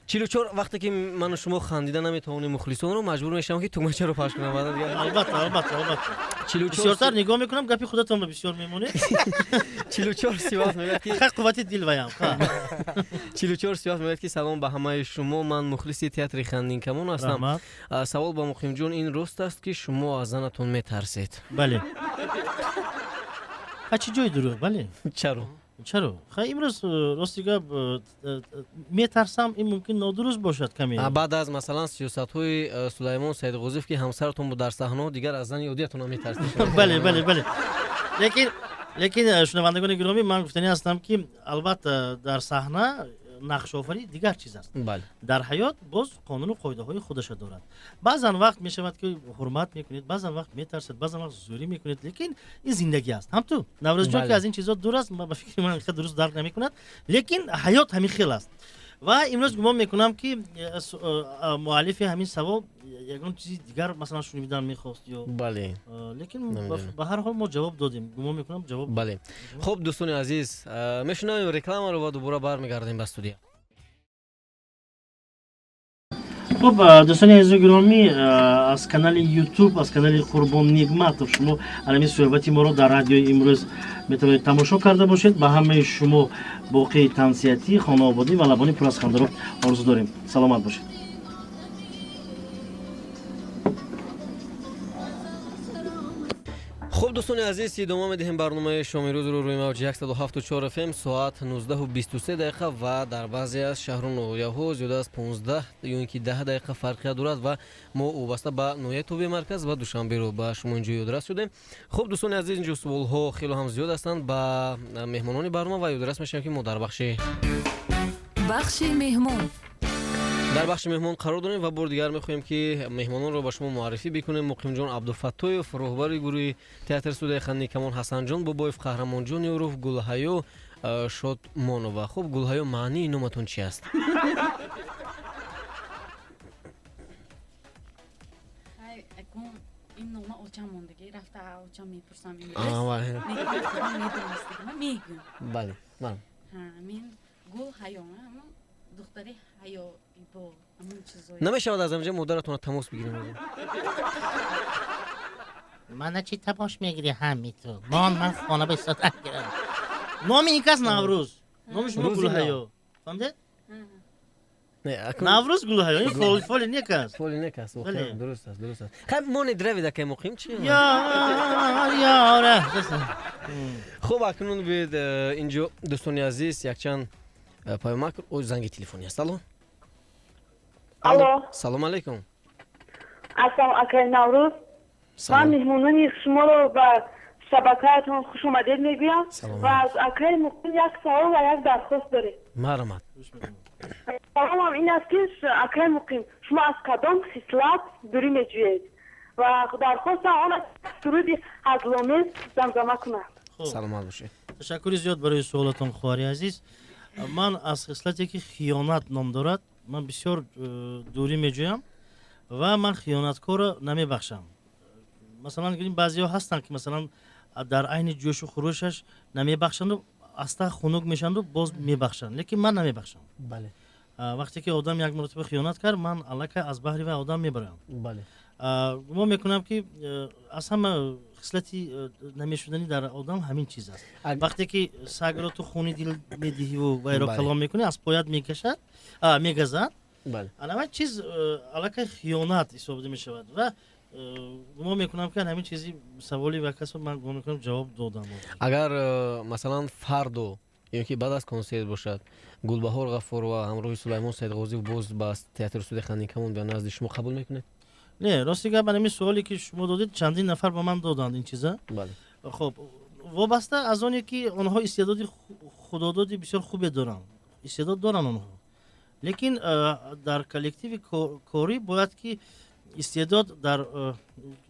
44 وقتی که من و شما خندیدن نمیتونیم مخلصون رو مجبور میشم که تخمچه رو پخش کنم. البته 44 نگاه میکنم گپی خودتون به بسیار میمونه. 44 سیوات میگه که خیلی قوت دل ویام. 44 سیوات میگه که سلام به همه شما، من مخلص تئاتر خندین کمون هستم. سوال با مقیم جون این راست است که شما از زنتون میترسید؟ بله. چه جای دروغ؟ بله. چرا؟ خیلی امروز راستی گپ میترسم این ممکن نادرست باشد کمی. بعد از مثلا سیاست‌های سلیمان سید قاذف که همسرتون بود در صحنه دیگر از زن یهودیتون میترسید. بله. لیکن شنوندگان گرامی من گفتنی هستم که البته در صحنه نقش آفری دیگر چیز است. بله. در حیات باز قانون و قاعده های خودش دارد. بعضن وقت می شود که حرمت میکنید، بعضن وقت میترسید، بعضن وقت زوری میکنید، لیکن این زندگی است. هم تو نوروز جان که از این چیزا دور است، به فکر من خیلی درست درک نمیکند، لیکن حیات همین خیلی است. و امروز گمان میکنم که مؤلف همین سوال یگان چیزی دیگر مثلا شنیدن میخواست یا بله، لیکن به هر حال ما جواب دادیم. گمان میکنم جواب بله. خب دوستان عزیز میشنویم رکلام رو و دوباره برمیگردیم به استودیو. خب دوستان عزیز و گرامی، از کانال یوتیوب از کانال قربان نیگماتوف شما علمی صحبتی ما رو در رادیو امروز میتونید تماشا کرده باشید. به همه شما باقی تنسیتی خانه آبادی و لبانی پر از خنده رو آرزو داریم. سلامت باشید. خب دوستان عزیز ادامه میدهیم برنامه شام روز رو روی موج 107.4 FM ساعت 19:23 و در بعضی از شهران یهو زیاده از 15 یا اینکه 10 دقیقه فرقی دارد و ما وابسته به نویه توبه مرکز و دوشنبه رو به شما اینجا یادرس شدیم. خب دوستان عزیز اینجا سوال ها خیلی هم زیاد هستند با مهمانان برنامه و یادرس میشیم که ما در بخش مهمان در بخش مهمان قرار داریم و بار دیگر میخوایم که مهمانان رو با شما معرفی بکنیم. مقیم جان عبدالفتاحیف، راهبر گروه تئاتر استودیو خندین کمان حسن جان بابایف، قهرمان جان یوروف، گلهایو شادمانова. خب گلهایو معنی نامتون چی است؟ این نام اوچم موندگی رفته اوچم میپرسم میگم. بله من همین گلهایو دختری حیا با همون چیزایی نمیشود از اینجا مادرتون تماس بگیریم؟ من چی تماس میگیری همی تو؟ من خانه به استاد گیرم. نام این کس نوروز، نامش گلهایو. فهمید؟ نوروز گلهایو. این فول نیکاست. فول نیکاست. درست است. خب ما ندرویده که مقیم چی؟ یا خب اکنون بید اینجا دوستان عزیز یک چند پیامک او زنگ تلفنی است. الو. سلام علیکم. السلام علیکم نوروز. من مهمونان شما رو به شبکه‌تون خوش اومدید میگویم و از اکرم مقیم یک سوال و یک درخواست داریم. مرحمت. سوالم این است که اکرم مقیم شما از کدام خصلت دوری میجویید و درخواست آن سرود هضل‌آمیز زمزمه کنند. سلامت باشید. ташаккури зиёд барои суолатон хуари азиз. Ман аз хислате ки хиёнат ном дорад, ман бисёр дурӣ меҷӯям ва ман хиёнаткорро намебахшам. Масалан гирим баъзеҳо ҳастанд ки масалан дар айни ҷӯшу хурӯшаш намебахшанду аста хунук мешаванду боз мебахшанд, лекин ман намебахшам. бале вақте ки одам як маротиба хиёнат кард, ман аллакай аз баҳри вай одам мебароям. бале гумон мекунам ки аз ҳама хислати намешудани дар одам ҳамин чиз аст. вақте ки сагро ту хуни дил медиҳиву вайро калом мекунӣ, аз поят мекашад, мегазад, анавай чиз аллакай хиёнат ҳисобида мешавад. ва гумон мекунам ки ҳамин чизи саволи ва касо ман гумон мекунам ҷавоб додам. агар масалан фардо ё ки баъд аз консерт бошад, Гулбаҳор Ғафурова ҳамроҳи Сулаймон Саидғозиев боз ба театри студияи Ханин Камон биён назди шумо қабул мекунед? Не, рости гап ҳамин суоле ки шумо додед чандин нафар ба ман доданд ин чиза. Хоб, вобаста аз оне ки онҳо истеъдоди худододи бисёр хубе доранд. Истеъдод доранд онҳо. Лекин дар коллективи корӣ бояд ки истеъдод дар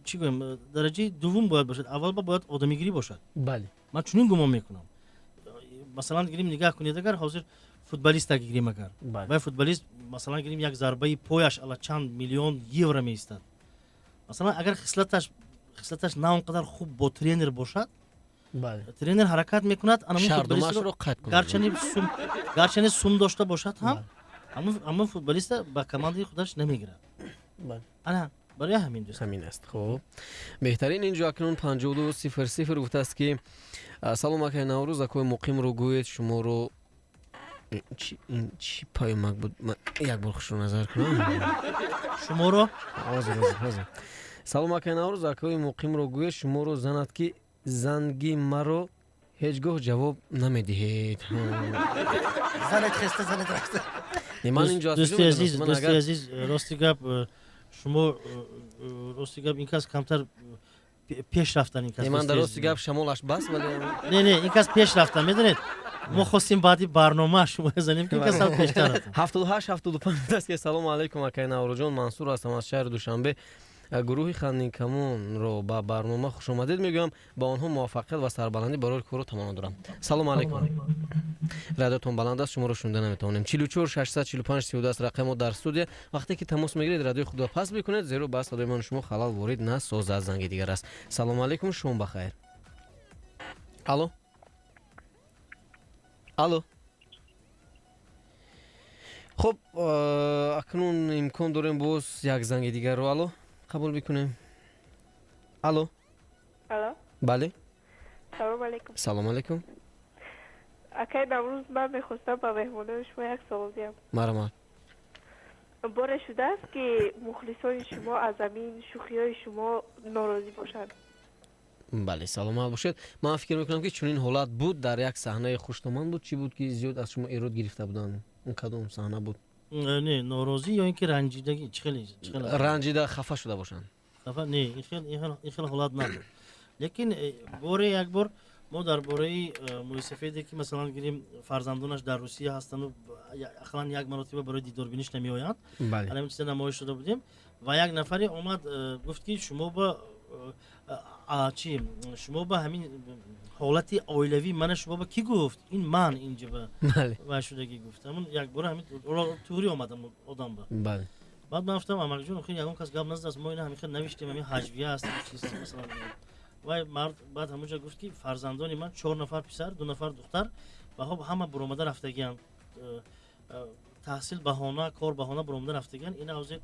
чӣ гӯем дараҷаи дуввум бояд бошад. Аввал бояд одамигирӣ бошад. Бале. Ман чунин гумон мекунам. Масалан гирим нигаҳ кунед, агар ҳозир футболиста гирим агар. Вай футболист масалан гирим як зарбаи пояш ала чанд миллион евро меистад. Масалан агар хислаташ на он қадар хуб бо тренер бошад, тренер ҳаракат мекунад, анамон футболистро гарчане сум дошта бошад ҳам, аммо футболиста ба командаи худаш намегирад. Ана барои ҳамин дӯст. ҳамин аст. Хоб. беҳтарин инҷо акнун 5200 гуфтааст ки салом акай Наврӯз, акои муқимро гӯед шуморо ин чӣ паёмак буд? Ман як бор хушро назар кунам. Шуморо? ҳозир. Салом акай Наврӯз, акои муқимро гӯед шуморо занад ки занги маро ҳеҷ гоҳ ҷавоб намедиҳед. занед хеста, занед рафта. Ман инҷо дӯсти азиз, рости гап шумо рости гап ин кас камтар пеш рафтан ин кас. Ман дар рости гап шамолаш бас, вале не, ин кас пеш рафтан, медонед? мо хостем баъди барнома шумо занем ки ин кас пештар рафтан. 78-75 аст ки салом алайкум акай Наврӯҷон, Мансур ҳастам аз шаҳри Душанбе. гурӯҳи Ханин Камонро ба барнома хушомадед мегӯям, ба онҳо муваффақият ва сарбаландӣ барои кору тамоно дорам. Салом алайкум. радиотон баланд аст, шуморо шунда наметавонем. 44 645 32 аст рақамо дар студия. вақте ки тамос мегиред радиои худро паст бикунед, зеро ба садои ман шумо халал ворид насозад. занги дигар аст. салом алайкум, шум бахайр. алло алло. хуб, акнун имкон дорем боз як занги дигарро алло қабул бикунем. алло алло. бале. салом алайкум. салом алайкум. акай Наврӯз, ман мехостам ба меҳмонони шумо як савол диҳам. марамат. боре шудааст ки мухлисони шумо аз амин шӯхиҳои шумо норозӣ бошанд? бале, саломат бошед. ман фикр мекунам ки чунин ҳолат буд. дар як саҳнаи хушноманд буд. чӣ буд ки зиёд аз шумо эрод гирифта буданд? он кадом саҳна буд? не, норозӣ ё ин ки ранҷидагӣ? чӣ хеле ранҷида хафа шуда бошанд? не, ин хел ҳолат набуд. лекин боре як бор мо дар бораи мӯисафеде ки масалан гирим фарзандонаш дар Русия ҳастану ақаллан як маротиба барои дидорбиниш намеоянд. ҳамин чиза намоиш шуда будем ва як нафаре омад гуфт ки шумо ба шумо ба ҳамин ҳолати оилавӣ мана шумо ба кӣ гуфт? ин ман инҷа ба ва шудагӣ гуфт. ҳамн як бора ҳамин тури омадам одам ба. баъд ман гуфтам амакҷон охир ягон кас гап назад аст, мо ина ҳамин хел навиштем, ҳамин ҳаҷвия аст чиз масалан. вай мард баъд ҳамунҷа гуфт ки фарзандони ман 4 нафар писар, 2 нафар духтар ва ҳоб ҳама буромада рафтагиянд. таҳсил баҳона, кор баҳона буромада рафтагиянд. ина ҳозир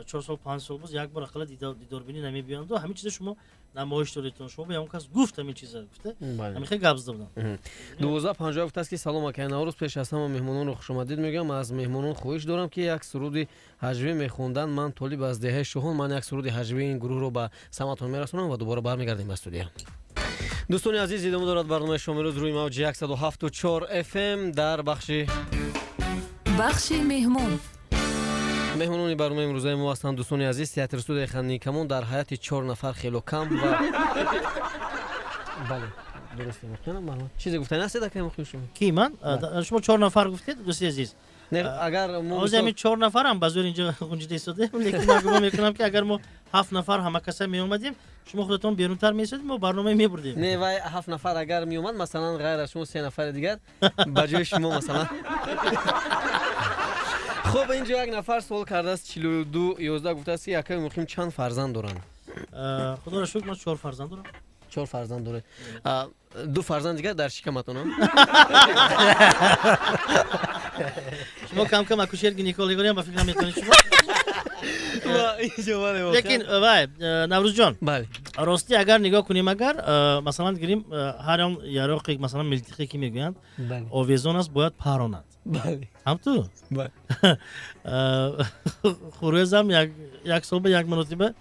4 сол 5 сол боз як бор ақалла дидорбинӣ намебиёнд. ҳамин чиза шумо намоиш доред. шумо ба ягон кас гуфт ҳамин чиза гуфте? ҳамин хел гап зада будам. 1250 гуфтааст ки салом акай Наврӯз, пеш аз ҳама меҳмононро хушомадид мегӯям. аз меҳмонон хоҳиш дорам ки як суруди ҳаҷвӣ мехонданд. ман толиб аз деҳаи шоҳон. ман як суруди ҳаҷвии ин гурӯҳро ба саматон мерасонам ва дубора бармегардем ба студия. дӯстони азиз, идома дорад барномаи шоми рӯз рӯи мавҷи 107.4 FM дар бахши меҳмон. меҳмонони барномаи имрӯзаи мо ҳастанд дӯстони азиз, театри студияи Ханин Камон дар ҳайати 4 нафар хело кам ва бале дурусте мехонам. чизе гуфтани ҳастед акай мухим шумо? ки ман? шумо 4 нафар гуфтед дӯсти азиз? агар мо ҳозир ҳамин 4 нафарам ба зӯр инҷо ғунҷида истодаем, лекин ман гумон мекунам ки агар мо 7 нафар ҳама каса меомадем, شما خودتون بیرونتر می‌شدید ما برنامه می‌بردیم. نه وای 7 نفر اگر می اومد مثلا غیر از شما 3 نفر دیگر به جای شما مثلا. خب اینجا یک نفر سوال کرده است 42 11 گفته است که اکای مقیم چند فرزند دارن؟ خدا را شکر من 4 فرزند دارم. 4 فرزند داره. 2 فرزند دیگر در شکمتون هم؟ شما کم کم اکوشیر گینکولوژی هم به فکر نمی‌کنید شما. لیکن وای نوروز جان بله راستی اگر نگاه کنیم اگر مثلا گیریم هر اون یاروقی مثلا ملتیقی که میگویند آویزون است باید پراند. بله هم تو؟ بله خوروز هم یک صبح یک مرتبه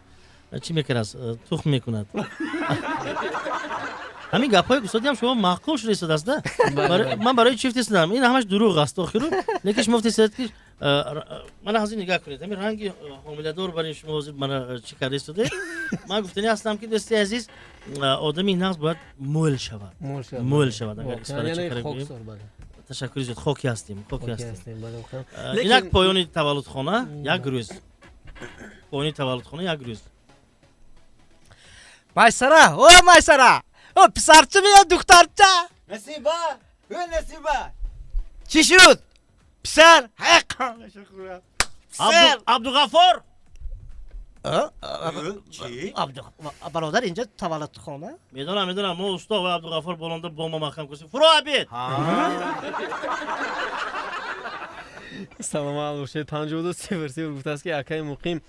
چی میکرد تخم میکند. همین گپای گوسادی هم شما معقول شده است دست نه؟ من برای چیفت استدام این همش دروغ است آخرون لیکن شما مفتی که من از این نگاه کنید همین رنگی حامله‌دار برای شما من چی کرده استده من گفتنی هستم که دوستی عزیز آدمی ناز باید مول شود مول شود اگر اسپانیایی کنیم تشکر زیاد خوکی هستیم اینک پایانی تولد خانه یک روز پایانی تولد خانه یک روز مایسرا او مایسرا او پسرچه میاد دخترچه نصیبه او نصیبه چی شد پسر عبدالغفار چی برادر اینجا تولد خانه میدونم ما استا و عبدالغفار بالنده با ما مخم کسی فرو عبید سلام علیکم 52 صفر گفته است که اکای مقیم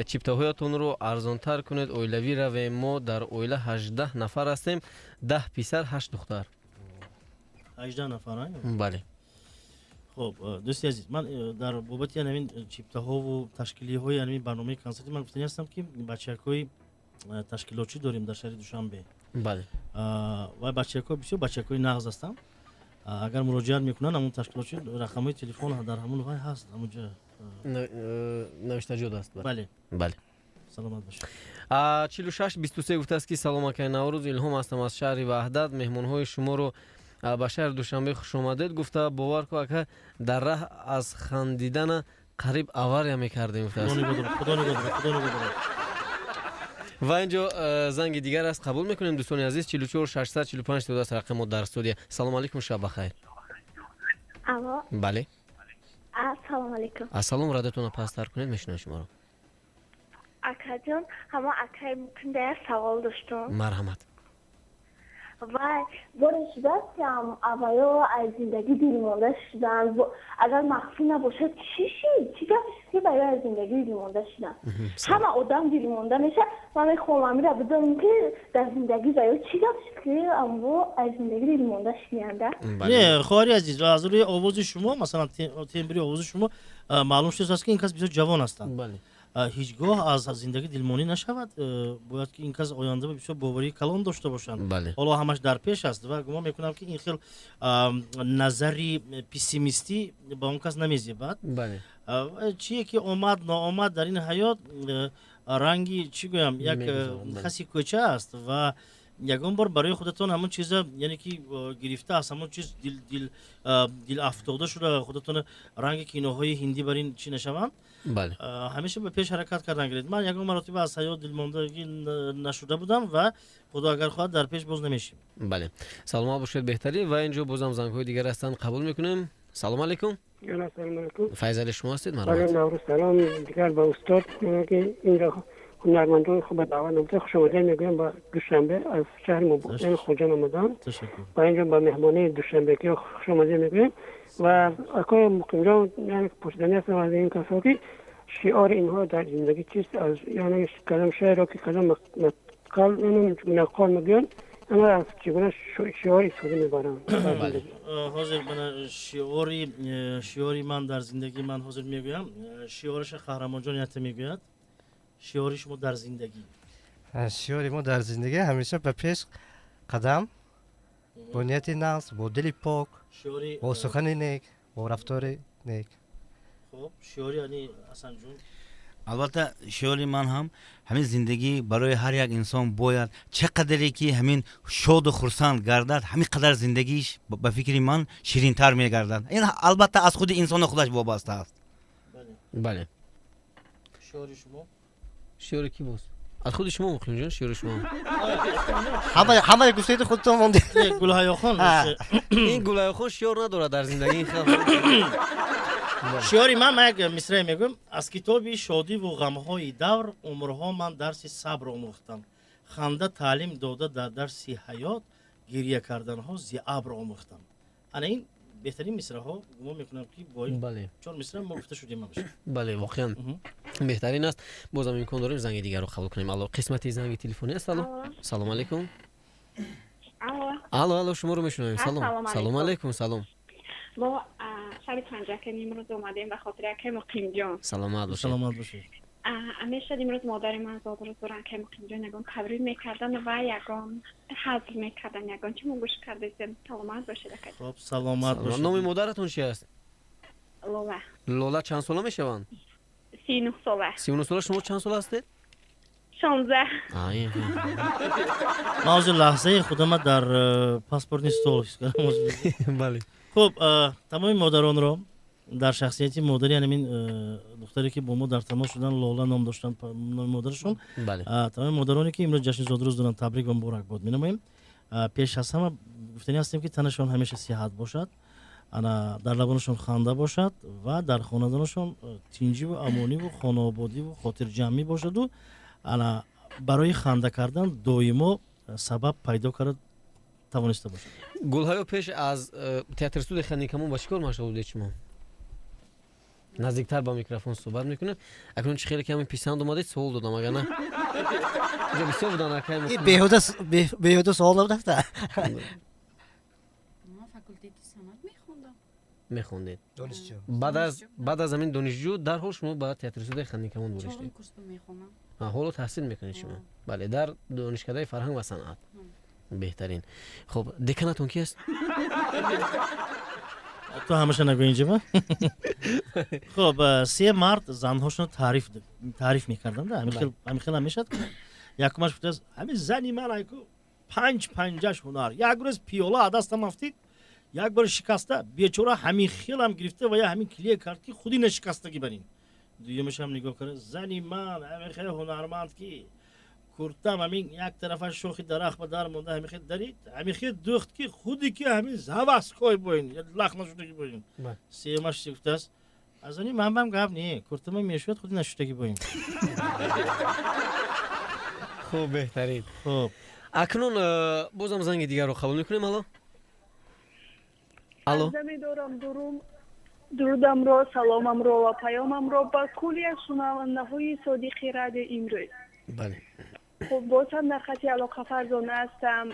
چیپتاهایتون رو ارزانتر کنید اویلوی رویم ما در اویله 18 نفر هستیم 10 پسر 8 دختر 18 نفر بله خب دوستی عزیز من در بابت همین چیپتاها و تشکیلی های همین برنامه کنسرتی من گفتنی هستم که بچه‌های تشکیلاتچی داریم در شهر دوشنبه بله و بچه‌ها بسیار بچه‌های نغز هستن اگر مراجعه میکنن همون تشکیلاتچی رقم‌های تلفن در همون وای هست همونجا نوشته شده است بله بله سلامت باشید 46 23 گفته است که سلام اکای نوروز الهام هستم از شهر وحدت مهمان‌های شما رو به شهر دوشنبه خوش آمدید گفته باور کو که در راه از خندیدن قریب آوار می‌کردیم گفته است خدا نگهدار و اینجا زنگ دیگر است قبول می‌کنیم دوستان عزیز 44 645 22 رقم ما در استودیو سلام علیکم شب بخیر الو بله السلام علیکم السلام رادیوتون رو پاستر کنید میشنویم شما رو اکا جان همه اکای ممکن در سوال داشتم مرحمت و باره شده است که اولا از زندگی دیرمانده شدن اگر مخفی نباشد چی شد؟ چی گفتش که برای از زندگی دیرمانده شدن؟ همه آدم دیرمانده میشه من میخوام را بدونم که در زندگی برای چی گفتش که اما از زندگی دیرمانده شدنده؟ نه خواهری عزیز از روی آواز شما مثلا تیمبری آواز شما معلوم شده است که این کس بسیار جوان هستند بله هیچگاه از زندگی دلمانی نشود باید که این کس آینده بسیار باوری کلان داشته باشند بله. حالا همش در پیش است و گمان میکنم که این خیلی نظری پسیمیستی با اون کس نمیزیبد بله چیه که آمد ناآمد در این حیات رنگی چی گویم یک خاصی کوچه است و یگان بار برای خودتون همون چیزا یعنی که گرفته است همون چیز دل افتاده شده خودتون رنگ کینوهای هندی برین چی نشوند بله همیشه به پیش حرکت کردن گرید من یگان مرتبه از حیات دلماندگی نشده بودم و خدا اگر خواهد در پیش باز نمیشیم بله سلام باشید بهتری و اینجا بازم زنگ‌های دیگر هستن قبول میکنیم سلام علیکم سلام علیکم فیض علی شما هستید مرحبا نوروز سلام دیگر با استاد که اینجا هنرمندان خوب دعوت نموده خوش آمدید میگویم با دوشنبه از شهر مبارک خوجان آمدم و اینجا با مهمانی دوشنبه که خوش آمدید میگویم و اکای مقیم جان یعنی پرسیدنی هستم از این کسا که شعار اینها در زندگی چیست از یعنی کلام شعر را که کلام نقال میگوین اما از چگونه شعار استفاده میبرم حاضر من شعاری من در زندگی من حاضر میگویم شعارش قهرمان جان یت میگوید شعاری شما در زندگی شعاری ما در زندگی همیشه به پیش قدم با نیت ناز با دل پاک با سخن نیک با رفتار نیک خب شعاری یعنی حسن جون البته شعاری من هم همین زندگی برای هر یک انسان باید چقدری که همین شاد و خرسند گردد همین قدر زندگیش به فکر من شیرین تر میگردد این البته از خود انسان خودش وابسته است بله شعاری شما شعاری کی بود از خود شما مخیم جان شعر شما همه گفتید خودتون مونده. گلهای خان این گلهای خان شعر نداره در زندگی این خلق. شعری من یک مصرع میگم از کتابی شادی و غمهای دور عمرها من درس صبر آموختم خنده تعلیم داده در درس حیات گریه کردن ها زی ابر آموختم. انا این بهترین مصرع ها گمان میکنم که با این بله 4 مصرع ما گفته شدیم باشه. بله واقعا بهترین است. بازم امکان داریم زنگ دیگر رو قبول کنیم. الو قسمت زنگ تلفنی است. سلام علیکم. الو شما رو میشنویم. سلام علیکم. سلام. با شب پنجشنبه امروز اومدیم به خاطر که مقیم جان سلامت باشید. همیشه امروز مادر من زاد رو دارن که مقیم جان یگان تبریک میکردن و یگان حذف میکردن یگان چی مون گوش کردید سلامت باشید. خب سلامت باشید. نام مادرتون چی است؟ لولا چند ساله میشوند؟ 39 ساله. 39 ساله. شما چند ساله هستید؟ 16. ما از لحظه خودم در پاسپورت نیست بله. خب تمام مادران رو در شخصیتی مادری همین دختری که با ما در تماس شدن لولا نام داشتن نام مادرشون تمام مادرانی که امروز جشن زادروز دارن تبریک و مبارکباد می‌نماییم. پیش از همه گفتنی هستیم که تنشون همیشه صحت باشد، انا در لبانشون خنده باشد و در خانواده‌شون تینجی و امانی و خانوادگی و خاطر جمعی باشد و انا برای خنده کردن دائما سبب پیدا کرد توانسته باشد. گل‌های پیش از تئاتر استودیو خندیکمون با چیکار مشغول بودید شما؟ نزدیکتر با میکروفون صحبت میکنه. اکنون چه خیلی کمی پیشنهاد اومدید سوال دادم اگر نه بسیار بودن اکای بیهوده سوال نبوده. ما فاکولته صنعت میخوندید. دانشجو. بعد از همین دانشجو در حال شما با تئاتر استودیو خندیکمون بودید. 4 کورس میخونم. حالا تحصیل میکنید شما. بله در دانشکده فرهنگ و صنعت. بهترین. خب دکانتون کی است؟ تو همش نگو اینجا. خب 3 مارت زنهاشون تعریف میکردن. همین خیلی میشد. یکمش بود از همین زنی من ایکو 5 هنر. یک روز پیولا دستم افتید. یک بار شکسته بیچاره همین خیلی هم گرفته و یا همین کلیه کرد که خودی نشکستگی برین. دویمش هم نگاه کرد زنی من همین خیلی هنرمند کی کورتم همین یک طرفش شوخی درخت به در مونده همین خیلی درید همین خیلی دوخت که خودی که همین زواس کوی بوین یا لخ نشده کی بوین. سیمش گفته است از این من گفت نه کورتم میشود خودی نشده کی بوین. خوب بهترین. خب اکنون بازم زنگ دیگر رو قبول میکنیم. الو درودم رو سلامم رو و پیامم رو با کلی از شنونده های صادقی رادیو امروز. بله. خب باز هم در خطی علاقه فرزانه هستم.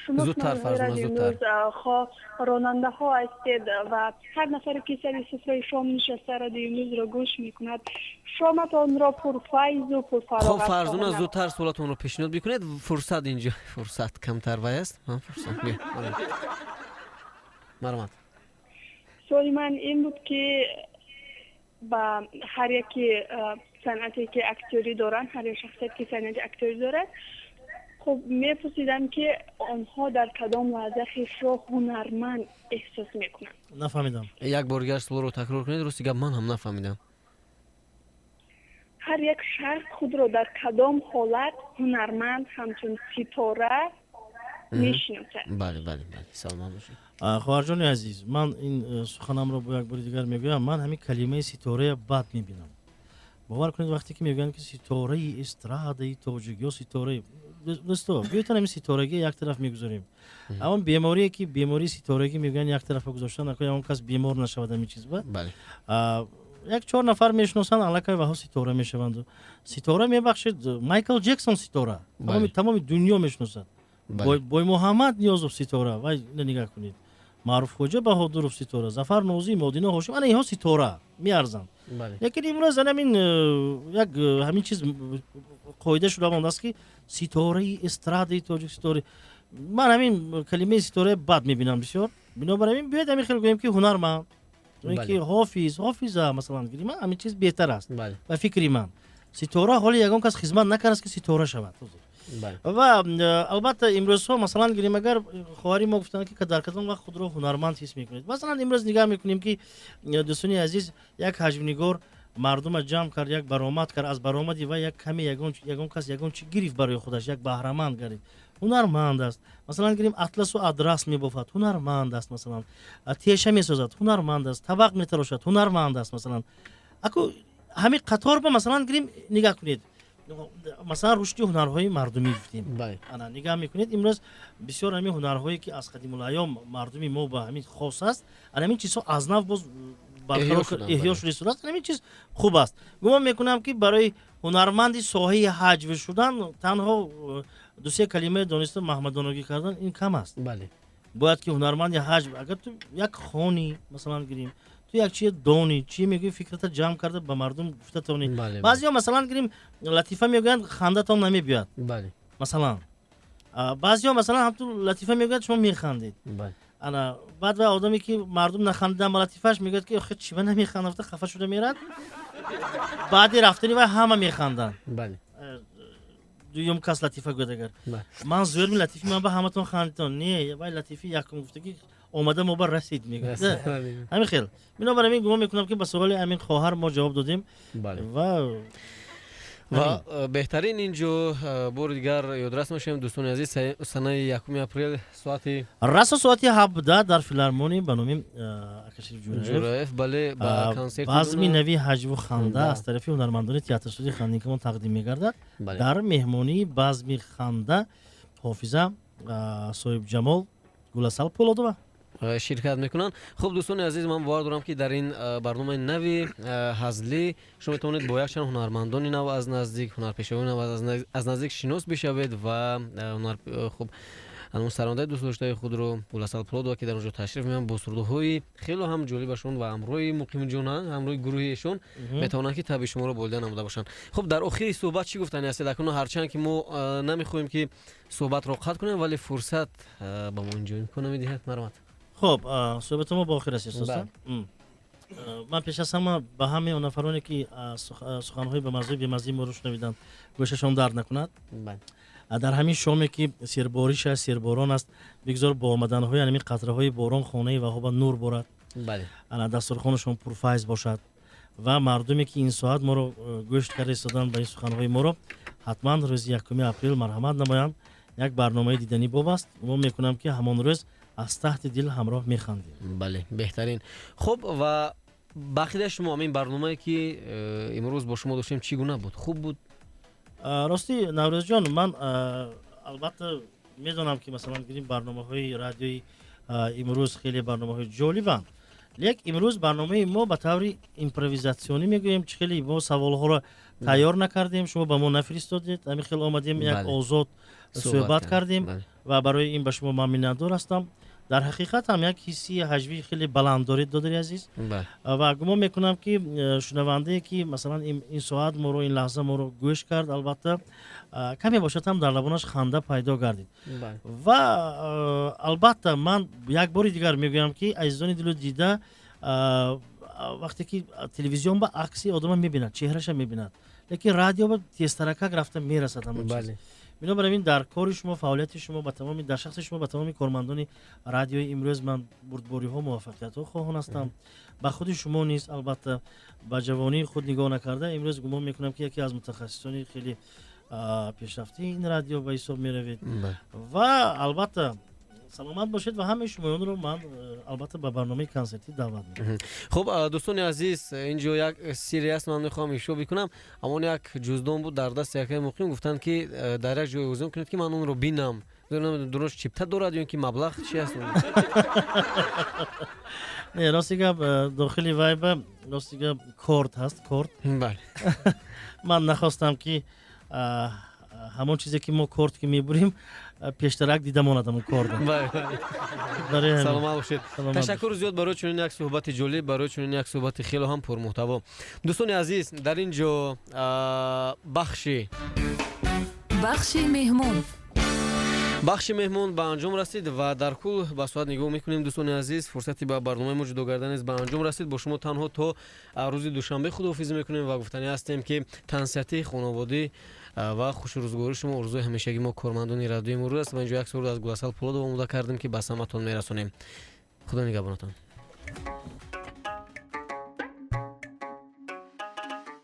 شما رادیو امروز راننده ها هستید و هر نفر که سر سفره شام نشسته رادیو امروز رو گوش میکند شامتان را پرفیض و پرفراغت. خب فرزانه زودتر سوالتون رو پیشنهاد بکنید. فرصت اینجا فرصت کمتر است. من فرصت مرحمت. سوالی من این بود که با هر یکی صنعتی که اکتوری دارن هر یک شخصیت که صنعت اکتوری دارد خب میپرسیدم که آنها در کدام لحظه خیش را هنرمند احساس میکنن. نفهمیدم. یک بار دیگر سوال رو تکرار کنید. درستی که من هم نفهمیدم. هر یک شخص خود را در کدام حالت هنرمند همچون ستاره میشناسه. بله سلام باشید. خواهر جان عزیز من این سخنم رو با یک بار دیگر میگویم. من همین کلمه ستاره بد میبینم. باور کنید وقتی که میگن که ستاره استراده توجگی ستاره دوستو بیایید همین ستارگی یک طرف میگذاریم. اما بیماری که بیماری ستارگی میگن یک طرف گذاشتن نکنه اون کس بیمار نشود همین چیز با. بله. 1-4 نفر میشناسن الکای و ستاره میشوند. ستاره میبخشید مایکل جکسون ستاره. تمام دنیا میشناسد. بای محمد نیازов ستاره وای نگاه کنید. معروف خوجا بهادرов ستاره ظفر نوزی مدینه هاشم انا اینها ستاره میارزن. لیکن امروز همین یک همین چیز قاعده شده مونده است که ستاره استراده توجیک ستاره. من همین کلمه ستاره بد میبینم بسیار. بنابراین بیاید همین خیلی گویم که هنرمند که حافظ مثلا گیریم همین چیز بهتر است. و فکری من ستاره حالی یگان کس خدمت نکرد که ستاره شود. و البته امروز ها مثلا گیریم اگر خواهری ما گفتن که در کدام وقت خود رو هنرمند حس میکنید. مثلا امروز نگاه میکنیم که دوستانی عزیز یک حجم نگار мардума ҷамъ кард, як баромад кард, аз баромади вай як каме ягон кас ягон чи гирифт барои худаш, як баҳраманд гирифт, ҳунарманд аст. Масалан гирем атласу адрас мебофад, ҳунарманд аст. Масалан теша месозад, ҳунарманд аст. Табақ метарошад, ҳунарманд аст. Масалан аку ҳамин қатор ба масалан гирем нигаҳ кунед, масалан рушди ҳунарҳои мардумӣ гуфтем, ана нигаҳ мекунед имрӯз бисёр ҳамин ҳунарҳое ки аз қадимулайём мардуми мо ба ҳамин хос аст, ҳамин чизҳо аз нав боз эҳё шуда истодааст. ҳамин чиз хуб аст. гумон мекунам ки барои ҳунарманди соҳаи ҳаҷвӣ шудан танҳо дусе калимаи дониста маҳмадонагӣ кардан ин кам аст. бояд ки ҳунарманди ҳаҷв, агар ту як хони масалан гирем, ту як чие дони, чи мегӯи фикрата ҷамъ карда ба мардум гуфта тони. баъзеҳо масалан гирем латифа мегӯянд хандатон намебиёяд. Масалан баъзеҳо масалан ҳамту латифа мегӯяд шумо механдед. ана баъд вай одаме ки мардум нахандидан ба латифааш мегӯяд ки охир чиба намехандам, рафта хафа шуда мерад. баъди рафтани вай ҳама механданд. дуюм кас латифа гӯяд агар ман зӯрми латифи ман ба ҳаматон хандитон, не вай латифи якум гуфта ки омада мо ба расид мегӯяд. ҳамин хел бинобар ҳамин гумон мекунам ки ба суоли ҳамин хоҳар мо ҷавоб додем ва беҳтарин инҷо бори дигар ёдрас мешавем дӯстони азиз санаи 1 апрел соати расо соати 17 дар филармони ба номи Акашериф ҷураев бале ба консерти базми нави ҳаҷву ханда аз тарафи ҳунармандони театрсози хандинкамон тақдим мегардад. дар меҳмонии базми ханда ҳофиза соҳибҷамол Гуласал Полодова ширкат мекунанд. Хуб дӯстони азиз, ман бовар дорам ки дар ин барномаи нави ҳазлӣ шумо метавонед бо якчанд ҳунармандони нав аз наздик, ҳунарпешавони нав аз наздик шинос бишавед ва хуб сарондаи дӯстдоштаи худро Гуласал Полодова ки дар онҷо ташриф меоранд бо сурдуҳои хело ҳам ҷолибашон ва ҳамроҳи муқимҷонанд, ҳамроҳи гурӯҳиашон метавонанд ки таби шуморо болида намуда бошанд. Хуб дар охири суҳбат чӣ гуфтани ҳастед? Акунун ҳарчанд ки мо намехоҳем ки суҳбатро қатъ кунем, вале фурсат ба мо инҷо имкон намедиҳад. Марҳамат. хуб суҳбати мо ба охир расид. ман пеш аз ҳама ба ҳамаи нафароне ки суханҳои ба маззаи бемаззаи моро шунавиданд гӯшашон дард накунад. дар ҳамин шоме ки сербориш аст, серборон аст, бигзор бо омаданҳои ҳамин қатраҳои борон хонаи ваҳоба нур борад. дастурхонашон пурфайз бошад ва мардуме ки ин соат моро гӯшт карда истоданд ба ин суханҳои моро ҳатман рӯзи 1 апрел марҳамат намоянд. як барномаи диданӣ боб аст. умед мекунам ки ҳамон рӯз аз таҳти дил ҳамроҳ механдем. бале беҳтарин. хуб ва бақияи шумо ҳамин барномае ки имрӯз бо шумо доштем чӣ гуна буд? хуб буд? ростӣ наврӯзҷон, ман албатта медонам ки масалан гирем барномаҳои радиои имрӯз хеле барномаҳои ҷолибанд, лек имрӯз барномаи мо ба таври импровизатсионӣ мегӯем, чи хеле мо саволҳоро тайёр накардем, шумо ба мо нафиристодед, ҳамин хел омадем як озод суҳбат кардем ва барои ин ба шумо ман миннатдор ҳастам. дар ҳақиқат ҳам як ҳисси ҳаҷвии хеле баланд доред додари азиз ва гумон мекунам ки шунавандае ки масалан ин соат моро ин лаҳза моро гӯш кард, албатта каме бошад ҳам дар лабонаш ханда пайдо гардид. ва албатта ман як бори дигар мегӯям ки азизони дилу дида вақте ки телевизион ба акси одама мебинад, чеҳраша мебинад, лекин радио ба тезтаракак рафта мерасад ҳамон чиз. бинобар ин дар кори шумо, фаъолияти шумо ба тамоми дар шахси шумо ба тамоми кормандони радиои имрӯз ман бурдбориҳо муваффақиятҳо хоҳон ҳастам. ба худи шумо низ албатта ба ҷавонии худ нигоҳ накарда имрӯз гумон мекунам ки яке аз мутахассисони хеле пешрафтии ин радио ба ҳисоб меравед ва албатта саломат бошед ва ҳамаи шумоёнро ман албатта ба барномаи консертӣ даъват мекунам. хуб дӯстони азиз, инҷо як сирри аст ман мехоҳам ифшо бикунам. ҳамон як ҷуздон буд дар дасти яке муқим, гуфтанд ки дар як ҷое ӯзон кунед ки ман онро бинам. дурош чипта дорад ё ин ки маблағ чи аст? не, рости гап дохили вайба рости гап корд ҳаст, корд. ман нахостам ки ҳамон чизе ки мо корд ки мебурем пештарак дида монад ҳамон корда. саломат бошед. ташаккур зиёд барои чунин як суҳбати ҷолиб, барои чунин як суҳбати хело ҳам пурмуҳтаво. дӯстони азиз, дар ин ҷо бахши меҳмон бахши меҳмон ба анҷом расид ва дар кул ба соат нигоҳ мекунем. дӯстони азиз, фурсати ба барномаи мо ҷудо карданез ба анҷом расид. бо шумо танҳо то рӯзи душанбе худоҳофизӣ мекунем ва гуфтани ҳастем ки тансиҳати хонаводӣ ва хушрӯзгори шумо орзуи ҳамешагӣ мо кормандони радиои имрӯз аст ва инҷо як суруд аз Гуласал Полодова омода кардем ки ба саматон мерасонем. худо нигаҳбонатон.